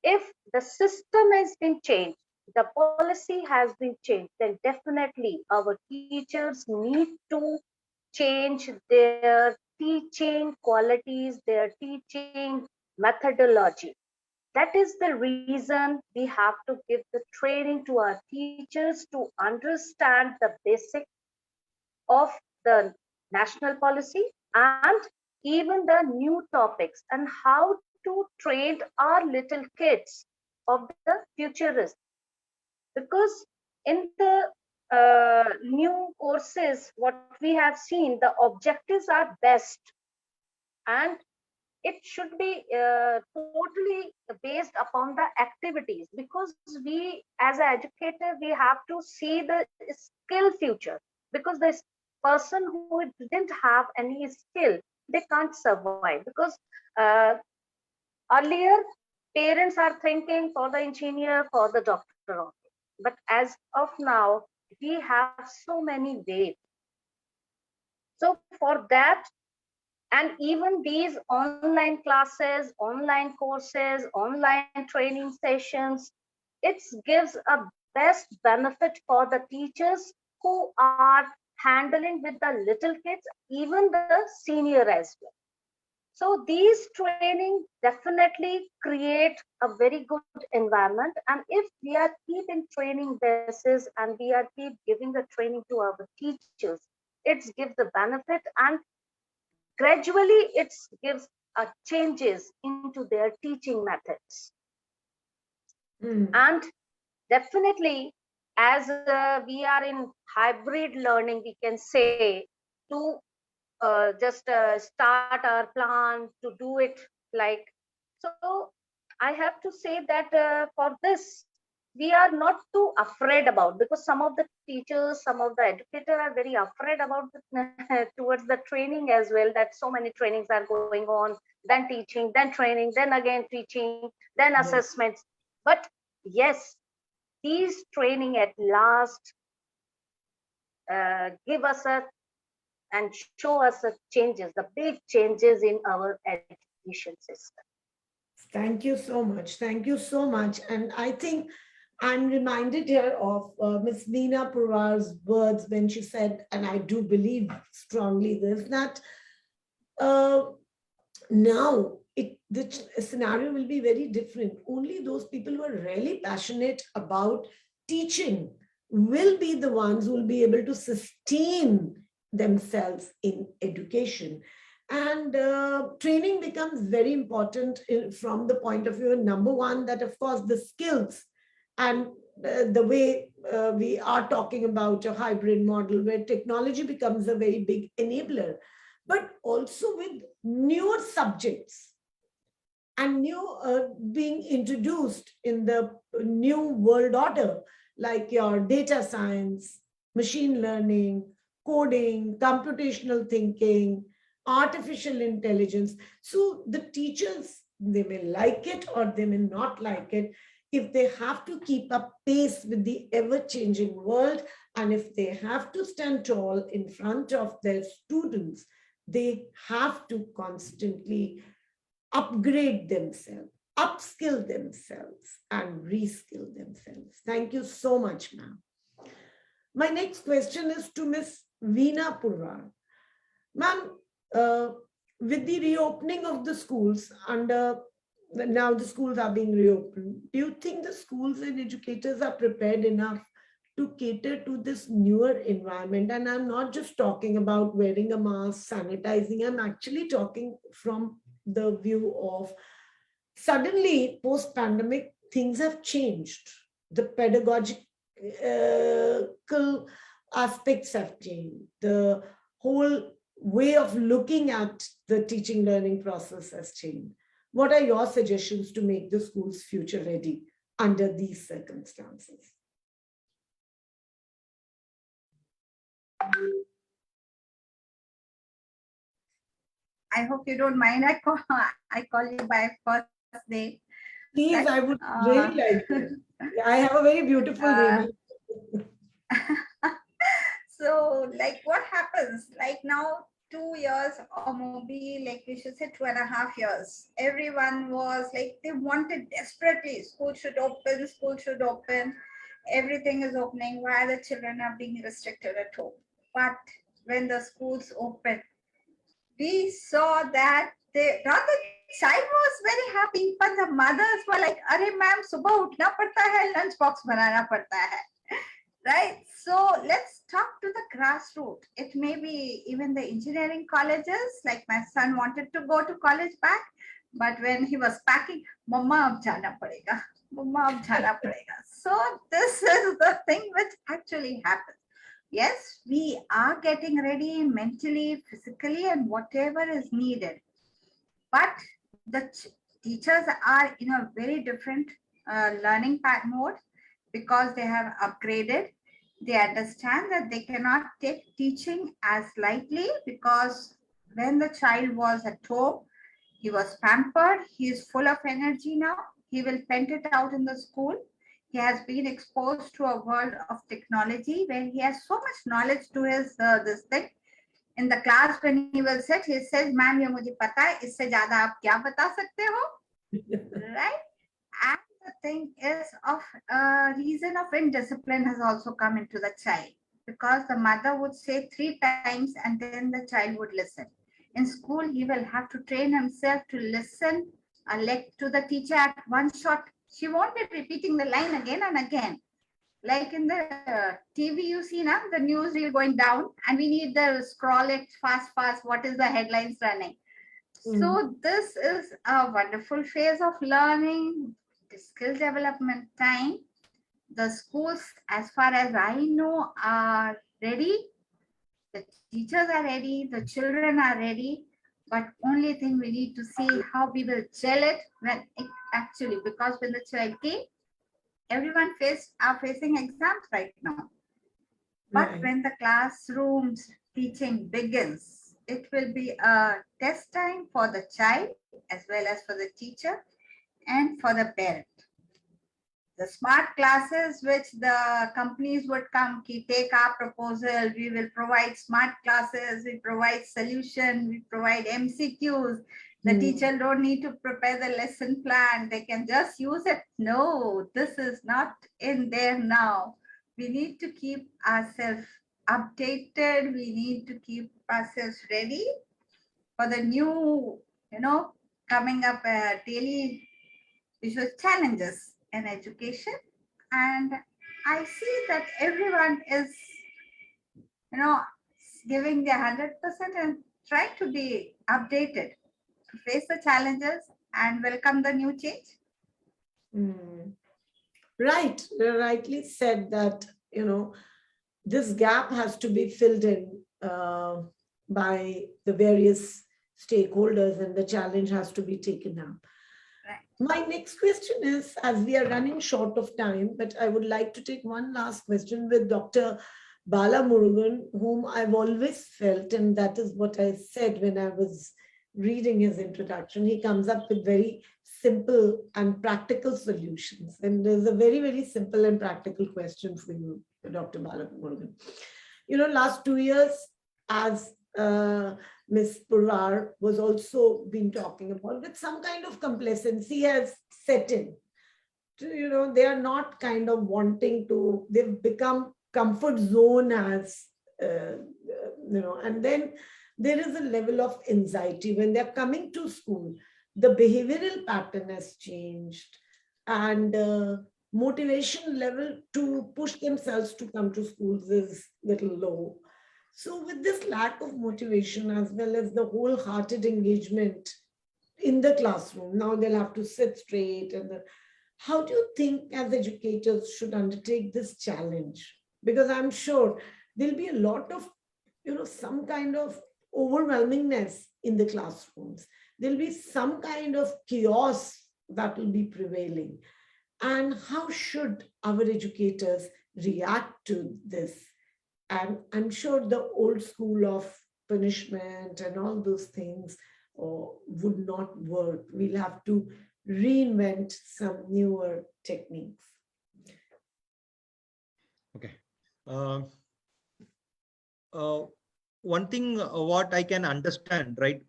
if the system has been changed, the policy has been changed, then definitely our teachers need to change their teaching qualities, their teaching methodology. That is the reason we have to give the training to our teachers to understand the basic of the national policy and even the new topics, and how to train our little kids of the futurists. Because in the new courses, what we have seen, the objectives are best, and it should be totally based upon the activities, because we as an educator, we have to see the skill future, because this person who didn't have any skill, they can't survive. Because earlier parents are thinking for the engineer, for the doctor only, but as of now we have so many ways. So for that, and even these online classes, online courses, online training sessions, it gives a best benefit for the teachers who are handling with the little kids, even the senior as well. So these training definitely create a very good environment. And if we are keeping training basis and we are keep giving the training to our teachers, it gives the benefit, and gradually it gives changes into their teaching methods. And definitely, as we are in hybrid learning, we can say to just start our plan to do it like so. I have to say that for this, we are not too afraid about, because some of the teachers, some of the educators are very afraid about towards the training as well, that so many trainings are going on, then teaching, then training, then again teaching, then assessments. But yes, these training at last give us a and show us the changes, the big changes in our education system. Thank you so much. Thank you so much. And I think I'm reminded here of Ms. Veena Purvar's words when she said, and I do believe strongly this, that now the scenario will be very different. Only those people who are really passionate about teaching will be the ones who will be able to sustain themselves in education. And training becomes very important from the point of view, number one, that of course the skills and the way we are talking about a hybrid model where technology becomes a very big enabler, but also with newer subjects and new being introduced in the new world order, like your data science, machine learning, coding, computational thinking, artificial intelligence. So the teachers, they may like it or they may not like it. If they have to keep up pace with the ever-changing world, and if they have to stand tall in front of their students, they have to constantly upgrade themselves, upskill themselves, and reskill themselves. Thank you so much, ma'am. My next question is to Ms. Veena Purvar. Ma'am, with the reopening of the schools now the schools are being reopened, do you think the schools and educators are prepared enough to cater to this newer environment? And I'm not just talking about wearing a mask, sanitizing, I'm actually talking from the view of suddenly post-pandemic, things have changed. The pedagogical aspects have changed. The whole way of looking at the teaching learning process has changed. What are your suggestions to make the schools future ready under these circumstances? I hope you don't mind. I call you by first name. Please, Right? I would really like it. I have a very beautiful name. So, like, what happens? Like now, 2 years or maybe, like we should say 2.5 years. Everyone was like they wanted desperately. School should open. School should open. Everything is opening. Why the children are being restricted at home? But when the schools open, we saw that not the child was very happy, but the mothers were like, "Arey ma'am, subah utna padta hai, lunch box banana padta hai." Right? So let's talk to the grassroots. It may be even the engineering colleges. Like my son wanted to go to college back, but when he was packing, "Mama, ab jana padega. Mama, ab jana padega." So this is the thing which actually happens. Yes, we are getting ready mentally, physically, and whatever is needed. But the teachers are in a very different learning mode because they have upgraded. They understand that they cannot take teaching as lightly because when the child was at home, he was pampered. He is full of energy now. He will vent it out in the school. He has been exposed to a world of technology where he has so much knowledge to his this thing. In the class when he will sit, he says, "Ma'am, ये मुझे पता है, इससे ज़्यादा आप क्या बता सकते हो?" Right? And the thing is of reason of indiscipline has also come into the child. because the mother would say 3 times and then the child would listen. In school, he will have to train himself to listen like to the teacher at one shot. She won't be repeating the line again and again. Like in the TV, you see now the news reel going down, and we need the scroll it fast. What is the headlines running? So this is a wonderful phase of learning, the skill development time. The schools, as far as I know, are ready. The teachers are ready. The children are ready. But only thing we need to see how we will gel it when it actually, because when the child came, everyone are facing exams right now. But Right. when the classroom's teaching begins, it will be a test time for the child as well as for the teacher and for the parent. The smart classes which the companies would come, take our proposal, we will provide smart classes, we provide solution, we provide MCQs. The teacher don't need to prepare the lesson plan, they can just use it. No, this is not in there now. We need to keep ourselves updated, we need to keep ourselves ready for the new, coming up daily visual challenges in education. And I see that everyone is, giving their 100% and try to be updated to face the challenges and welcome the new change. Right. Rightly said that, this gap has to be filled in by the various stakeholders, and the challenge has to be taken up. My next question is, as we are running short of time, but I would like to take one last question with Dr. Bala Murugan, whom I've always felt, and that is what I said when I was reading his introduction, he comes up with very simple and practical solutions. And there's a very, very simple and practical question for you, Dr. Bala Murugan. Last 2 years, as Ms. Purvar was also been talking about, that some kind of complacency has set in. They are not kind of wanting to, they've become comfort zone as, and then there is a level of anxiety when they're coming to school. The behavioral pattern has changed, and motivation level to push themselves to come to schools is little low. So with this lack of motivation, as well as the wholehearted engagement in the classroom, now they'll have to sit straight. And how do you think as educators should undertake this challenge? Because I'm sure there'll be a lot of, some kind of overwhelmingness in the classrooms. There'll be some kind of chaos that will be prevailing. And how should our educators react to this? And I'm sure the old school of punishment and all those things would not work. We'll have to reinvent some newer techniques. Okay. One thing what I can understand, right,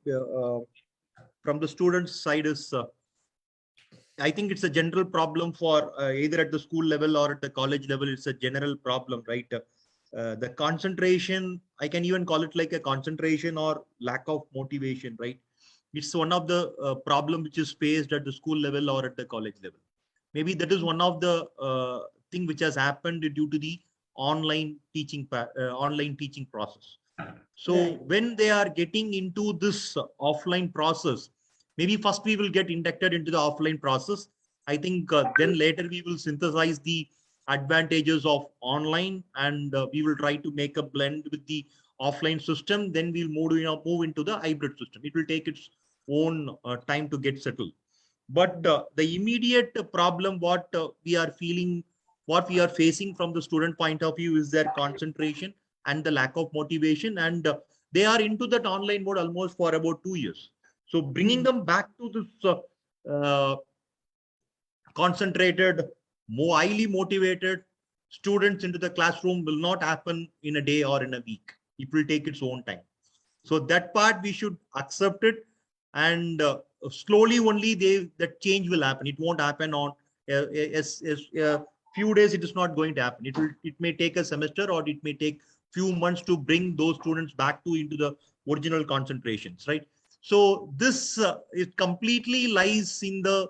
from the students' side is, I think it's a general problem for either at the school level or at the college level. It's a general problem, right? The concentration, I can even call it like a concentration or lack of motivation, right? It's one of the problem which is faced at the school level or at the college level. Maybe that is one of the thing which has happened due to the online teaching process. So when they are getting into this offline process, maybe first we will get inducted into the offline process. I think then later we will synthesize the advantages of online, and we will try to make a blend with the offline system. Then we'll move into the hybrid system. It will take its own time to get settled. But the immediate problem what we are facing from the student point of view is their concentration and the lack of motivation. And they are into that online mode almost for about 2 years. So bringing them back to this concentrated, more highly motivated students into the classroom will not happen in a day or in a week. It will take its own time. So that part we should accept it, and slowly only that change will happen. It won't happen on few days it is not going to happen. It may take a semester, or it may take few months to bring those students back to into the original concentrations, right? So this it completely lies in the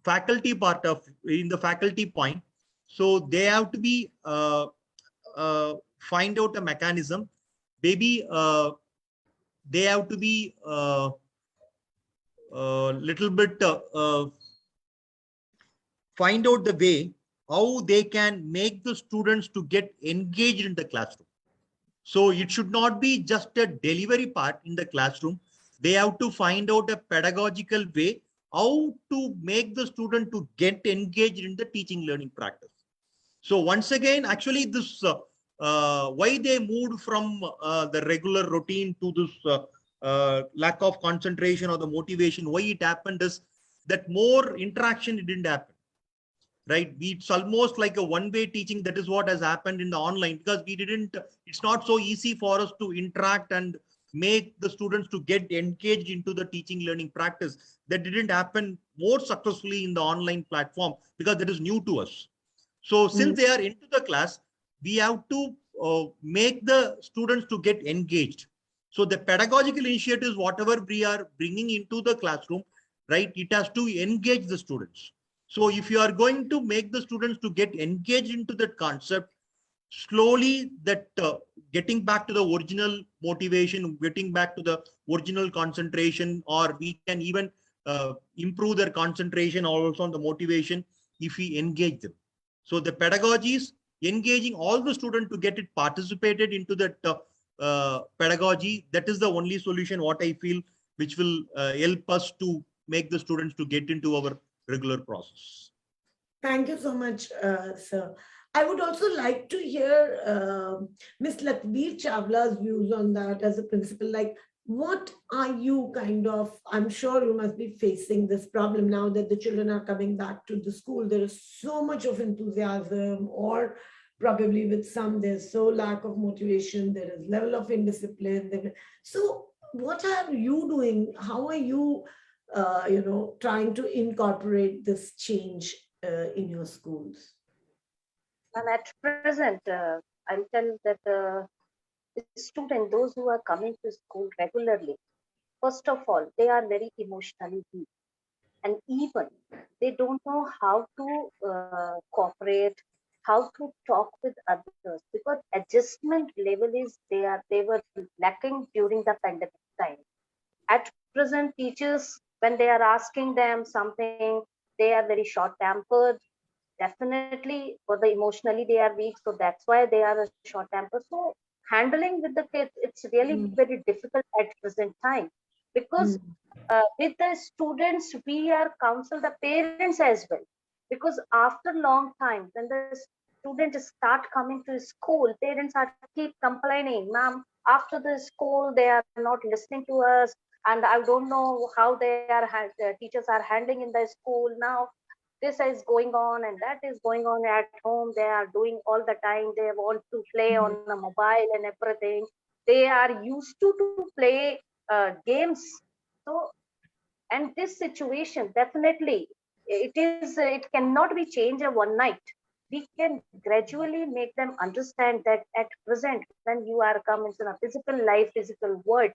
faculty part of, in the faculty point. So they have to be find out a mechanism. Maybe they have to be little bit find out the way how they can make the students to get engaged in the classroom. So it should not be just a delivery part in the classroom. They have to find out a pedagogical way how to make the student to get engaged in the teaching learning practice. So once again, actually this, why they moved from the regular routine to this lack of concentration or the motivation, why it happened is that more interaction it didn't happen, right? It's almost like a one-way teaching. That is what has happened in the online, because we didn't, it's not so easy for us to interact and make the students to get engaged into the teaching learning practice. That didn't happen more successfully in the online platform because that is new to us. So since they are into the class, we have to make the students to get engaged. So the pedagogical initiatives, whatever we are bringing into the classroom, right, it has to engage the students. So if you are going to make the students to get engaged into that concept, slowly that getting back to the original motivation, getting back to the original concentration, or we can even improve their concentration also on the motivation if we engage them. So the pedagogy is engaging all the students to get it participated into that pedagogy. That is the only solution, what I feel, which will help us to make the students to get into our regular process. Thank you so much, sir. I would also like to hear Ms. Lakhbir Chawla's views on that as a principal. Like, what are you kind of, I'm sure you must be facing this problem now that the children are coming back to the school. There is so much of enthusiasm, or probably with some, there's so lack of motivation, there is level of indiscipline. So what are you doing? How are you, trying to incorporate this change in your schools? And at present, I'll tell that the students, those who are coming to school regularly, first of all, they are very emotionally weak. And even they don't know how to cooperate, how to talk with others, because adjustment level is they were lacking during the pandemic time. At present, teachers, when they are asking them something, they are very short tempered. Definitely, for the emotionally they are weak, so that's why they are a short tempered. So handling with the kids, it's really Mm. very difficult at present time, because Mm. with the students we are counsel the parents as well, because after long time when the students start coming to school, parents are keep complaining, ma'am, after the school they are not listening to us, and I don't know how they are the teachers are handling in the school now. This is going on and that is going on at home. They are doing all the time. They want to play on the mobile and everything. They are used to play games. So, and this situation definitely it cannot be changed in one night. We can gradually make them understand that at present when you are come into a physical life, physical world,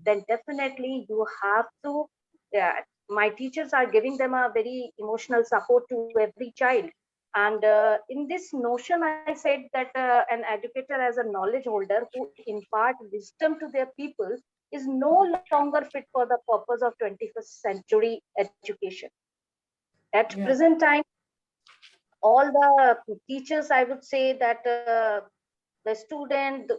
then definitely you have to, yeah, my teachers are giving them a very emotional support to every child. And in this notion I said that an educator as a knowledge holder who impart wisdom to their people is no longer fit for the purpose of 21st century education. At Yeah. present time, all the teachers, I would say that the student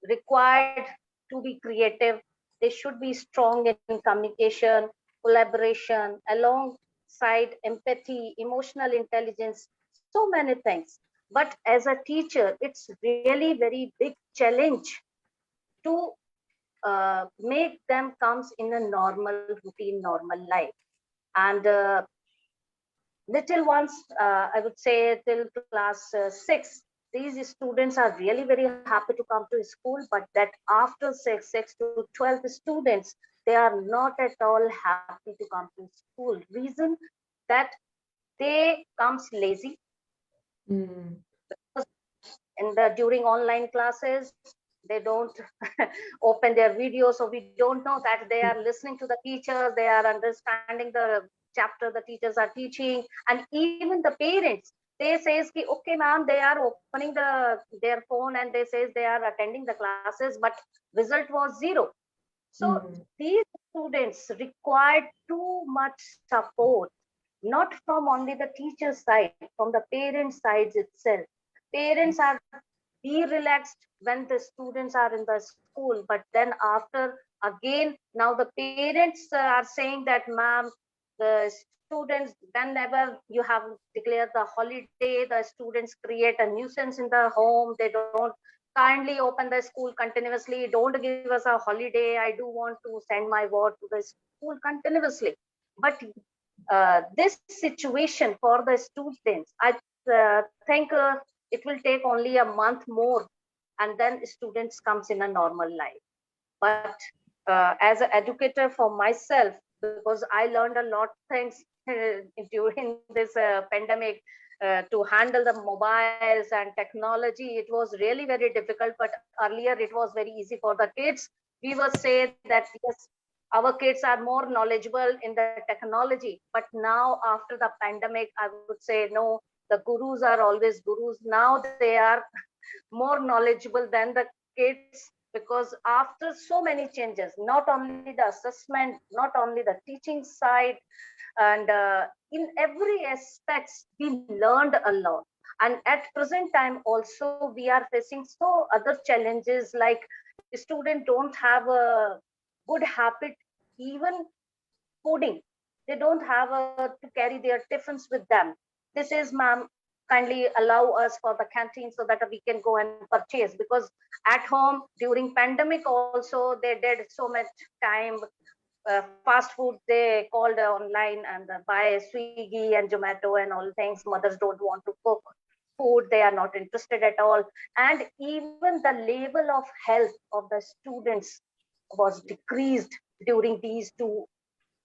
required to be creative. They should be strong in communication, collaboration, alongside empathy, emotional intelligence, so many things. But as a teacher, it's really very big challenge to make them comes in a normal routine, normal life. And little ones, I would say till class 6, these students are really very happy to come to school, but that after 6 to 12 students, they are not at all happy to come to school. Reason that they comes lazy, Mm. In the during online classes, they don't open their videos, so we don't know that they are listening to the teachers, they are understanding the chapter the teachers are teaching. And even the parents, they says ki, okay ma'am, they are opening their phone and they says they are attending the classes, but result was zero. So Mm. these students require too much support, not from only the teacher side, from the parent sides itself. Parents are be relaxed when the students are in the school, but then after, again, now the parents are saying that ma'am, the students, whenever you have declared the holiday, the students create a nuisance in the home. They don't kindly open the school continuously, don't give us a holiday. I do want to send my ward to the school continuously. But this situation for the students, I think it will take only a month more, and then students comes in a normal life. But as an educator for myself, because I learned a lot things during this pandemic, to handle the mobiles and technology, it was really very difficult. But earlier it was very easy for the kids. We will say that yes, our kids are more knowledgeable in the technology. But now after the pandemic, I would say no, the gurus are always gurus. Now they are more knowledgeable than the kids, because after so many changes, not only the assessment, not only the teaching side, and in every aspect we learned a lot. And at present time also we are facing so other challenges, like students don't have a good habit, even fooding. They don't have to carry their tiffins with them. This is, ma'am, kindly allow us for the canteen so that we can go and purchase, because at home during pandemic also they did so much time fast food, they called online and buy Swiggy and Zomato and all things. Mothers don't want to cook food, they are not interested at all. And even the level of health of the students was decreased during these 2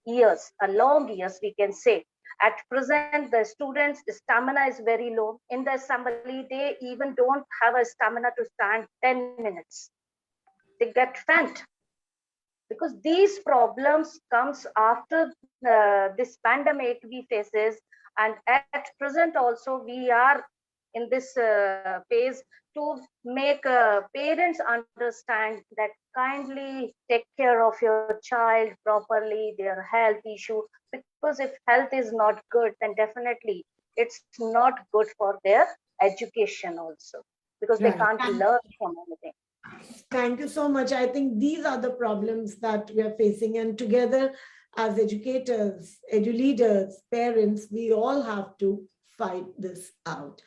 years, a long years we can say. At present, the students' stamina is very low. In the assembly, they even don't have a stamina to stand 10 minutes. They get faint, because these problems comes after this pandemic we faces. And at present also we are in this phase to make parents understand that kindly take care of your child properly, their health issue, because if health is not good, then definitely it's not good for their education also, because they Right. can't learn from anything. Thank you so much. I think these are the problems that we are facing. And together, as educators, edu leaders, parents, we all have to fight this out.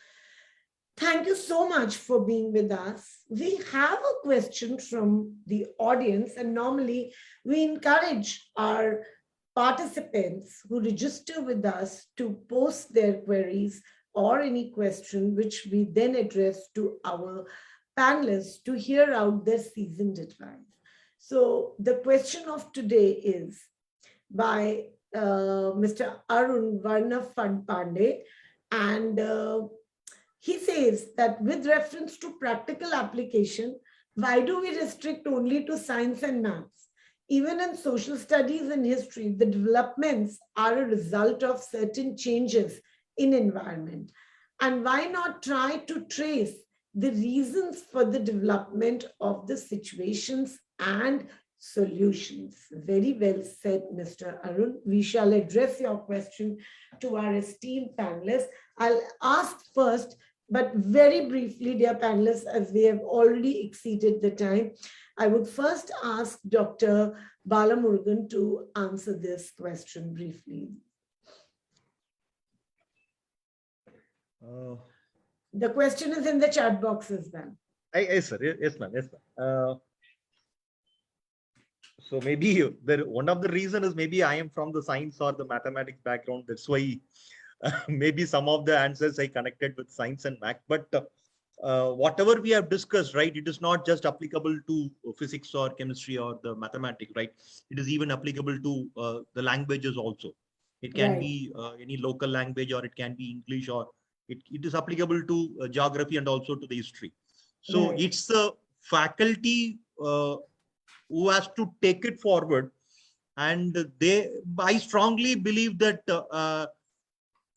Thank you so much for being with us. We have a question from the audience, and normally we encourage our participants who register with us to post their queries or any question, which we then address to our panelists to hear out their seasoned advice. So the question of today is by Mr. Arun Varna Pandey, and he says that with reference to practical application, why do we restrict only to science and maths? Even in social studies and history, the developments are a result of certain changes in environment. And why not try to trace the reasons for the development of the situations and solutions? Very well said, Mr. Arun. We shall address your question to our esteemed panelists. I'll ask first, but very briefly, dear panelists, as we have already exceeded the time, I would first ask Dr. Balamurugan to answer this question briefly. The question is in the chat box as well. Yes, sir. Yes, ma'am. Yes, ma'am. So maybe one of the reason is maybe I am from the science or the mathematics background. That's why maybe some of the answers I connected with science and math. But whatever we have discussed, right, it is not just applicable to physics or chemistry or the mathematics, right? It is even applicable to the languages also. It can Right. be any local language, or it can be English, or It is applicable to geography and also to the history. So Right. it's the faculty who has to take it forward. And I strongly believe that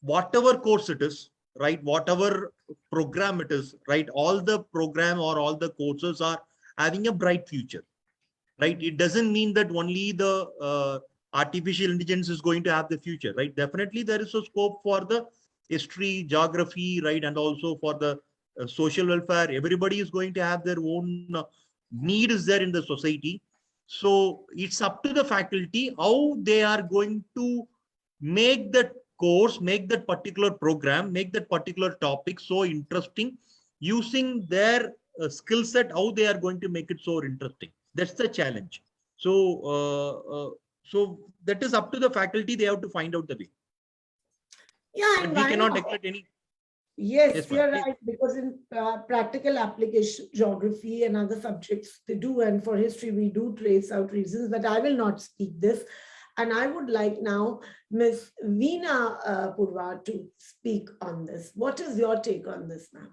whatever course it is, right, whatever program it is, right, all the program or all the courses are having a bright future, right? It doesn't mean that only the artificial intelligence is going to have the future, right? Definitely there is a scope for the history, geography, right, and also for the social welfare. Everybody is going to have their own need is there in the society. So it's up to the faculty how they are going to make that course, make that particular program, make that particular topic so interesting, using their skill set, how they are going to make it so interesting. That's the challenge. So that is up to the faculty. They have to find out the way. Yeah, But and we why cannot not? expect any. Yes, Yes, you're ma'am. right, because in practical application, geography and other subjects, they do, and for history, we do trace out reasons, but I will not speak this. And I would like now Ms. Veena Purva to speak on this. What is your take on this, ma'am?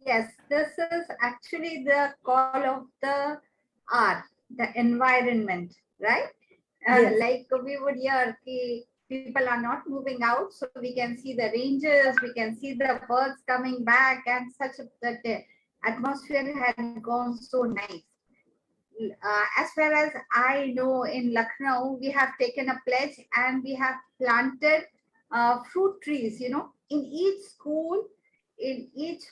Yes, this is actually the call of the art, the environment, right? Yes. Like we would hear, people are not moving out, so we can see the ranges, we can see the birds coming back, and such that the atmosphere had gone so nice. As far as I know, in Lucknow, we have taken a pledge and we have planted fruit trees, in each school, in each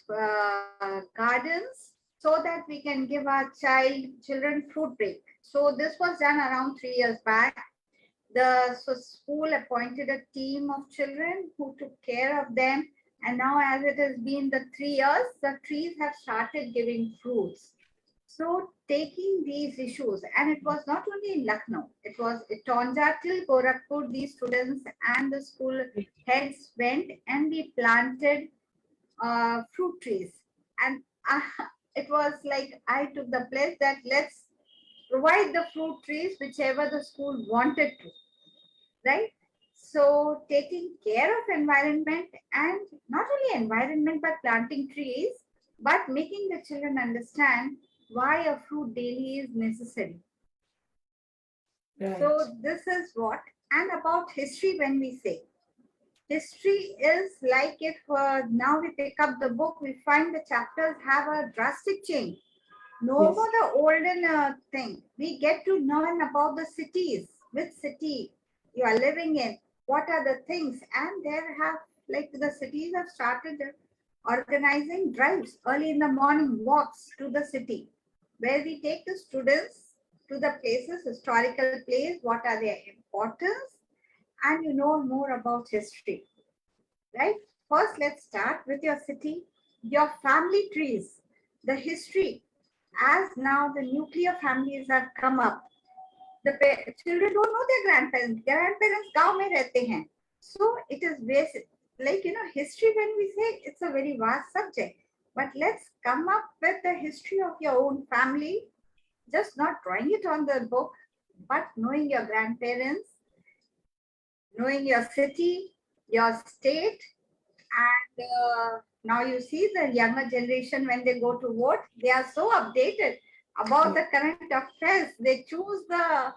gardens, so that we can give our children fruit break. So this was done around 3 years back. The school appointed a team of children who took care of them. And now, as it has been the 3 years, the trees have started giving fruits. So taking these issues, and it was not only in Lucknow, it was Tonja till Gorakhpur, these students and the school heads went and we planted fruit trees. And it was like I took the pledge that let's provide the fruit trees whichever the school wanted to, right? So taking care of environment, and not only environment, but planting trees, but making the children understand why a fruit daily is necessary. Right. So this is what, and about history, when we say, history is like if now we pick up the book, we find the chapters have a drastic change. No Yes. more the olden thing. We get to learn about the cities, which city you are living in, what are the things, and there have, like the cities have started organizing drives early in the morning, walks to the city, where we take the students to the places, historical place, what are their importance, and you know more about history, right? First, let's start with your city, your family trees, the history. As now the nuclear families have come up, the children don't know their grandparents. Grandparents gaon mein rehte hain. So it is basic, like history. When we say, it's a very vast subject, but let's come up with the history of your own family, just not drawing it on the book, but knowing your grandparents, knowing your city, your state, and now you see the younger generation, when they go to vote, they are so updated about the current affairs. They choose the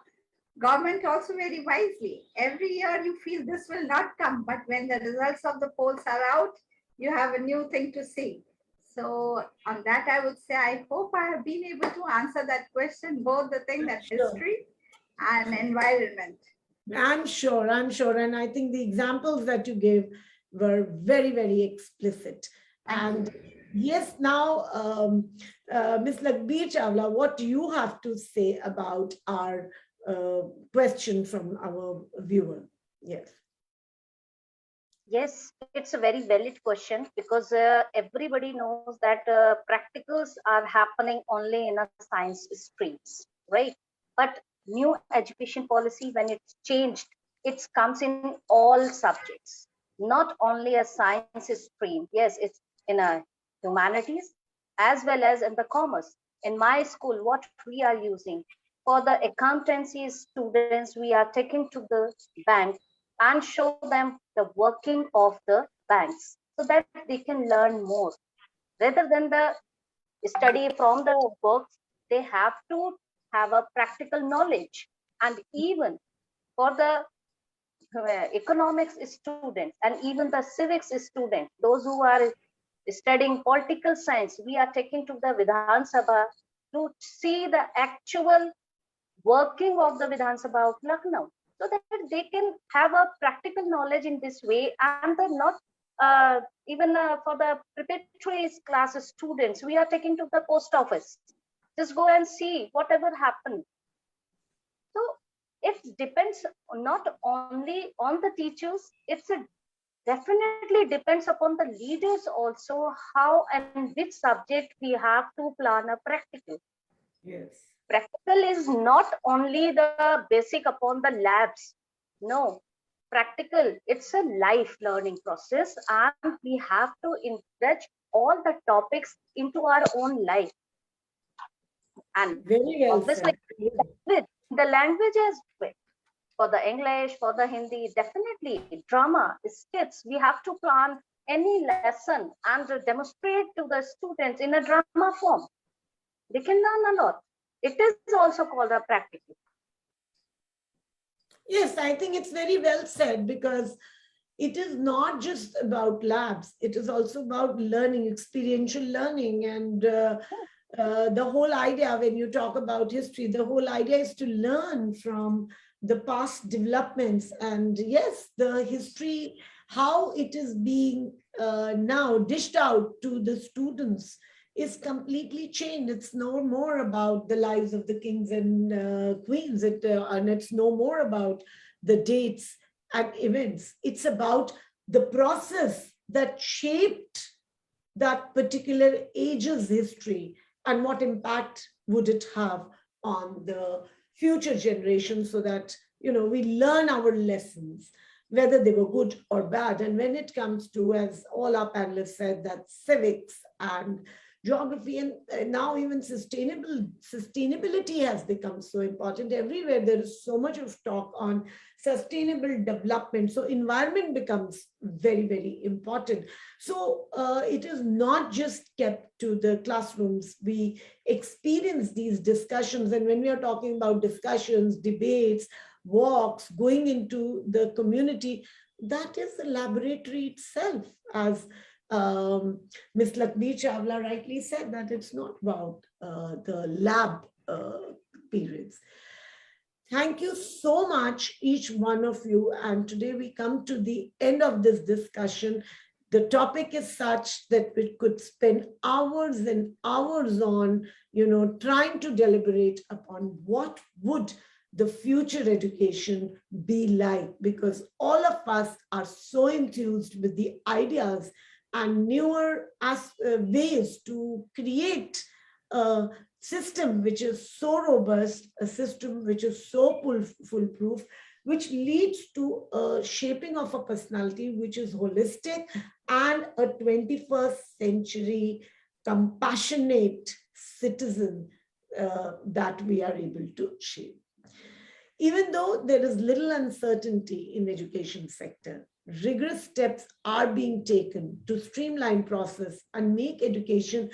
government also very wisely. Every year you feel this will not come, but when the results of the polls are out, you have a new thing to see. So on that, I would say, I hope I have been able to answer that question, both the thing that Sure. history and environment. I'm sure. And I think the examples that you gave were very, very explicit. And yes, now, Ms. Lakhbir Chawla, what do you have to say about our question from our viewer? Yes. Yes, it's a very valid question, because everybody knows that practicals are happening only in a science streams, right? But new education policy, when it's changed, it comes in all subjects, not only a science stream. Yes, it's in a humanities as well as in the commerce. In my school, what we are using for the accountancy students, we are taking to the bank and show them the working of the banks. so that they can learn more rather than the study from the books. They have to have a practical knowledge. And even for the economics students and even the civics students, those who are studying political science, we are taking to the Vidhan Sabha to see the actual working of the Vidhan Sabha of Lucknow, so that they can have a practical knowledge in this way. And they're not even for the preparatory class students, we are taking to the post office. Just go and see whatever happened. So it depends not only on the teachers, it's a definitely depends upon the leaders also, how and which subject we have to plan a practical. Yes. Practical is not only the basic upon the labs. No, practical, it's a life learning process, and we have to enrich all the topics into our own life. And Very well obviously, said. the language is great. For the English, for the Hindi, definitely drama, skits, we have to plan any lesson and demonstrate to the students in a drama form. They can learn a lot. It is also called a practical. Yes, I think it's very well said, because it is not just about labs. It is also about learning, experiential learning. And the whole idea, when you talk about history, the whole idea is to learn from the past developments. And yes, the history, how it is being now dished out to the students is completely changed. It's no more about the lives of the kings and queens, and it's no more about the dates and events. It's about the process that shaped that particular age's history and what impact would it have on the future generations, so that, you know, we learn our lessons, whether they were good or bad. And when it comes to, as all our panelists said, that civics and geography, and now even sustainability has become so important. Everywhere there is so much of talk on sustainable development. So environment becomes very, very important. So it is not just kept to the classrooms. We experience these discussions. And when we are talking about discussions, debates, walks, going into the community, that is the laboratory itself. As Ms. Lakbir Chawla rightly said, that it's not about the lab periods. Thank you so much, each one of you. And today we come to the end of this discussion. The topic is such that we could spend hours and hours on, you know, trying to deliberate upon what would the future education be like, because all of us are so enthused with the ideas and newer ways to create a system which is so robust, a system which is so foolproof, which leads to a shaping of a personality which is holistic and a 21st century compassionate citizen that we are able to shape. Even though there is little uncertainty in the education sector, rigorous steps are being taken to streamline process and make education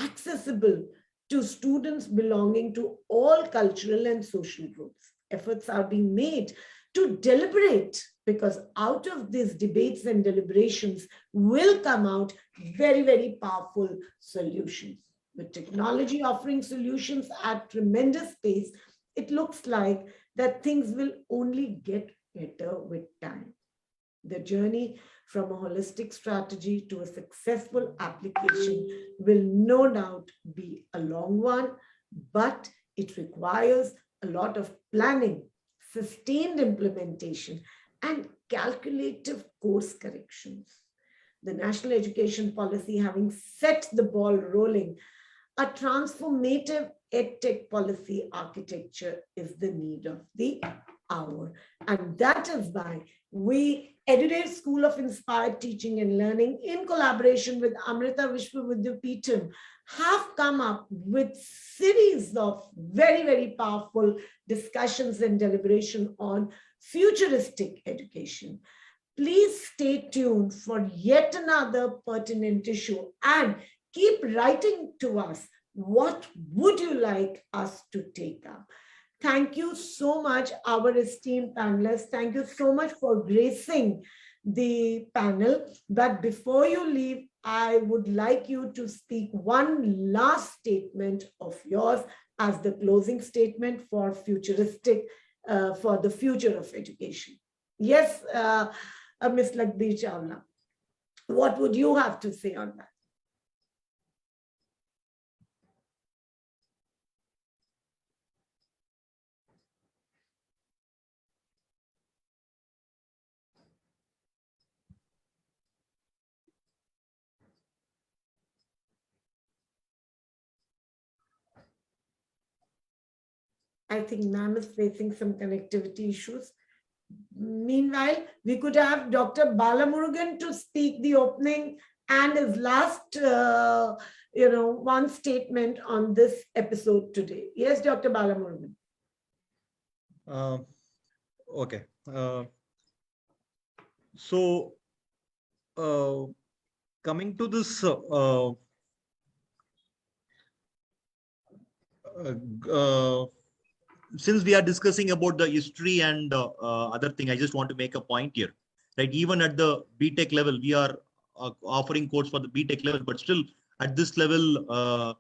accessible to students belonging to all cultural and social groups. Efforts are being made to deliberate, because out of these debates and deliberations will come out very, very powerful solutions. With technology offering solutions at tremendous pace, it looks like that things will only get better with time. The journey from a holistic strategy to a successful application will no doubt be a long one, but it requires a lot of planning, sustained implementation, and calculative course corrections. The national education policy having set the ball rolling, a transformative EdTech policy architecture is the need of the hour. And that is why we, Edudevs School of Inspired Teaching and Learning, in collaboration with Amrita Vishwa Vidyapeetham, have come up with series of very, very powerful discussions and deliberation on futuristic education. Please stay tuned for yet another pertinent issue and keep writing to us. What would you like us to take up? Thank you so much, our esteemed panelists. Thank you so much for gracing the panel. But before you leave, I would like you to speak one last statement of yours as the closing statement for for the future of education. Yes, Ms. Lakbir Chawla, what would you have to say on that? I think ma'am is facing some connectivity issues. Meanwhile, we could have Dr. Balamurugan to speak the opening and his last, one statement on this episode today. Yes, Dr. Balamurugan. Okay. So, coming to this since we are discussing about the history and other thing, I just want to make a point here, right? Even at the BTech level, we are offering course for the BTech level, but still at this level,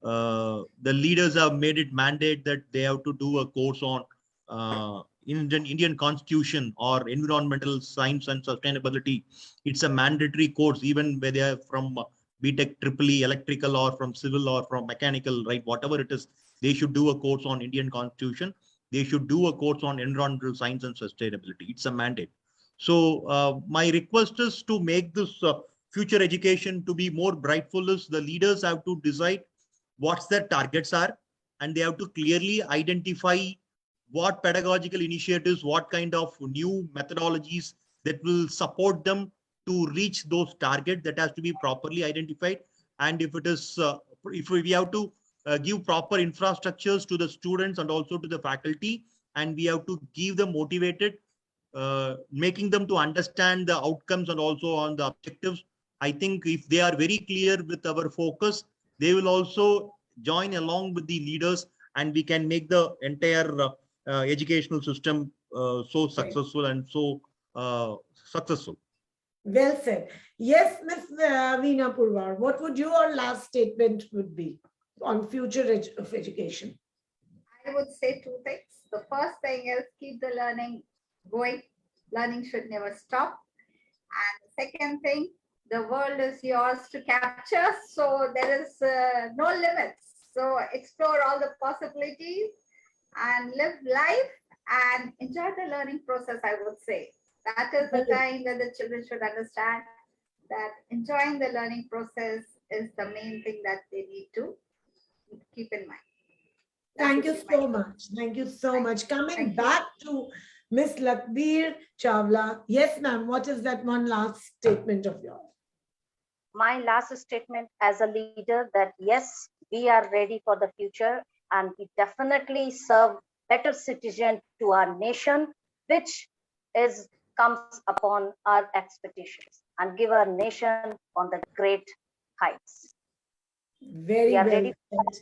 the leaders have made it mandate that they have to do a course on Indian Constitution or environmental science and sustainability. It's a mandatory course, even whether they are from BTech EEE, electrical, or from civil or from mechanical, right? Whatever it is, they should do a course on Indian Constitution. They should do a course on environmental science and sustainability. It's a mandate. So my request is to make this future education to be more brightful. Is the leaders have to decide what their targets are, and they have to clearly identify what pedagogical initiatives, what kind of new methodologies that will support them to reach those targets. That has to be properly identified. And if it is, if we have to give proper infrastructures to the students and also to the faculty, and we have to give them motivated, making them to understand the outcomes and also on the objectives. I think if they are very clear with our focus, they will also join along with the leaders, and we can make the entire educational system so successful and so successful. Well said. Yes, Ms. Veena Purwar, what would your last statement would be on future of education? I would say two things. The first thing is keep the learning going. Learning should never stop. And the second thing, the world is yours to capture. So there is no limits. So explore all the possibilities and live life and enjoy the learning process, I would say. That is the time that the children should understand that enjoying the learning process is the main thing that they need to keep in mind. Thank you so much. Thank you so much. Coming back to Ms. Lakbir Chawla. Yes, ma'am. What is that one last statement of yours? My last statement as a leader that yes, we are ready for the future and we definitely serve better citizen to our nation, which is comes upon our expectations and give our nation on the great heights. Very We are well ready. said.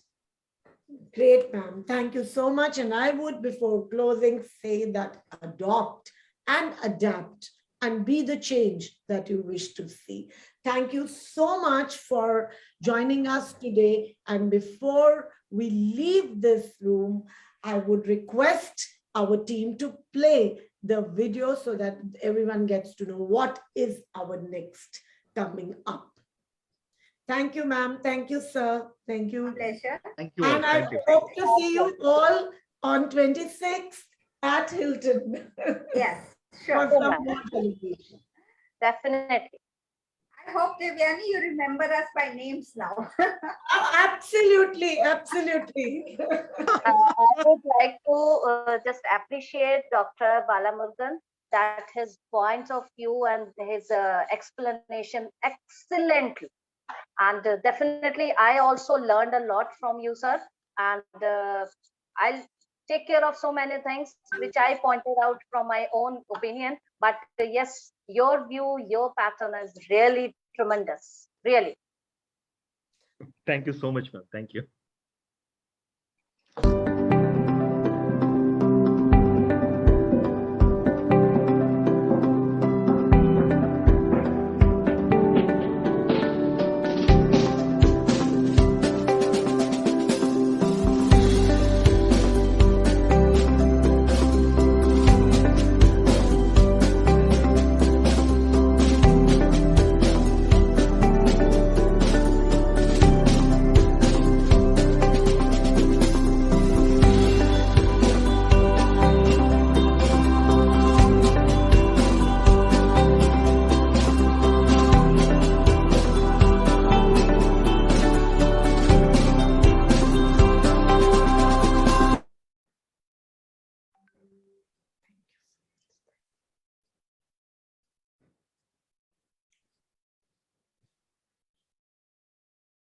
Great, ma'am. Thank you so much. And I would, before closing, say that adopt and adapt and be the change that you wish to see. Thank you so much for joining us today. And before we leave this room, I would request our team to play the video so that everyone gets to know what is our next coming up. Thank you, ma'am. Thank you, sir. Thank you. Pleasure. Thank you. And I hope to see you all on 26th at Hilton. Yes, For sure. some more celebration. Definitely. I hope, Devyani, you remember us by names now. Absolutely, absolutely. I would like to just appreciate Dr. Balamurugan that his points of view and his explanation excellently. And definitely, I also learned a lot from you, sir. And I'll take care of so many things which I pointed out from my own opinion. But yes, your view, your pattern is really tremendous. Really. Thank you so much, ma'am. Thank you.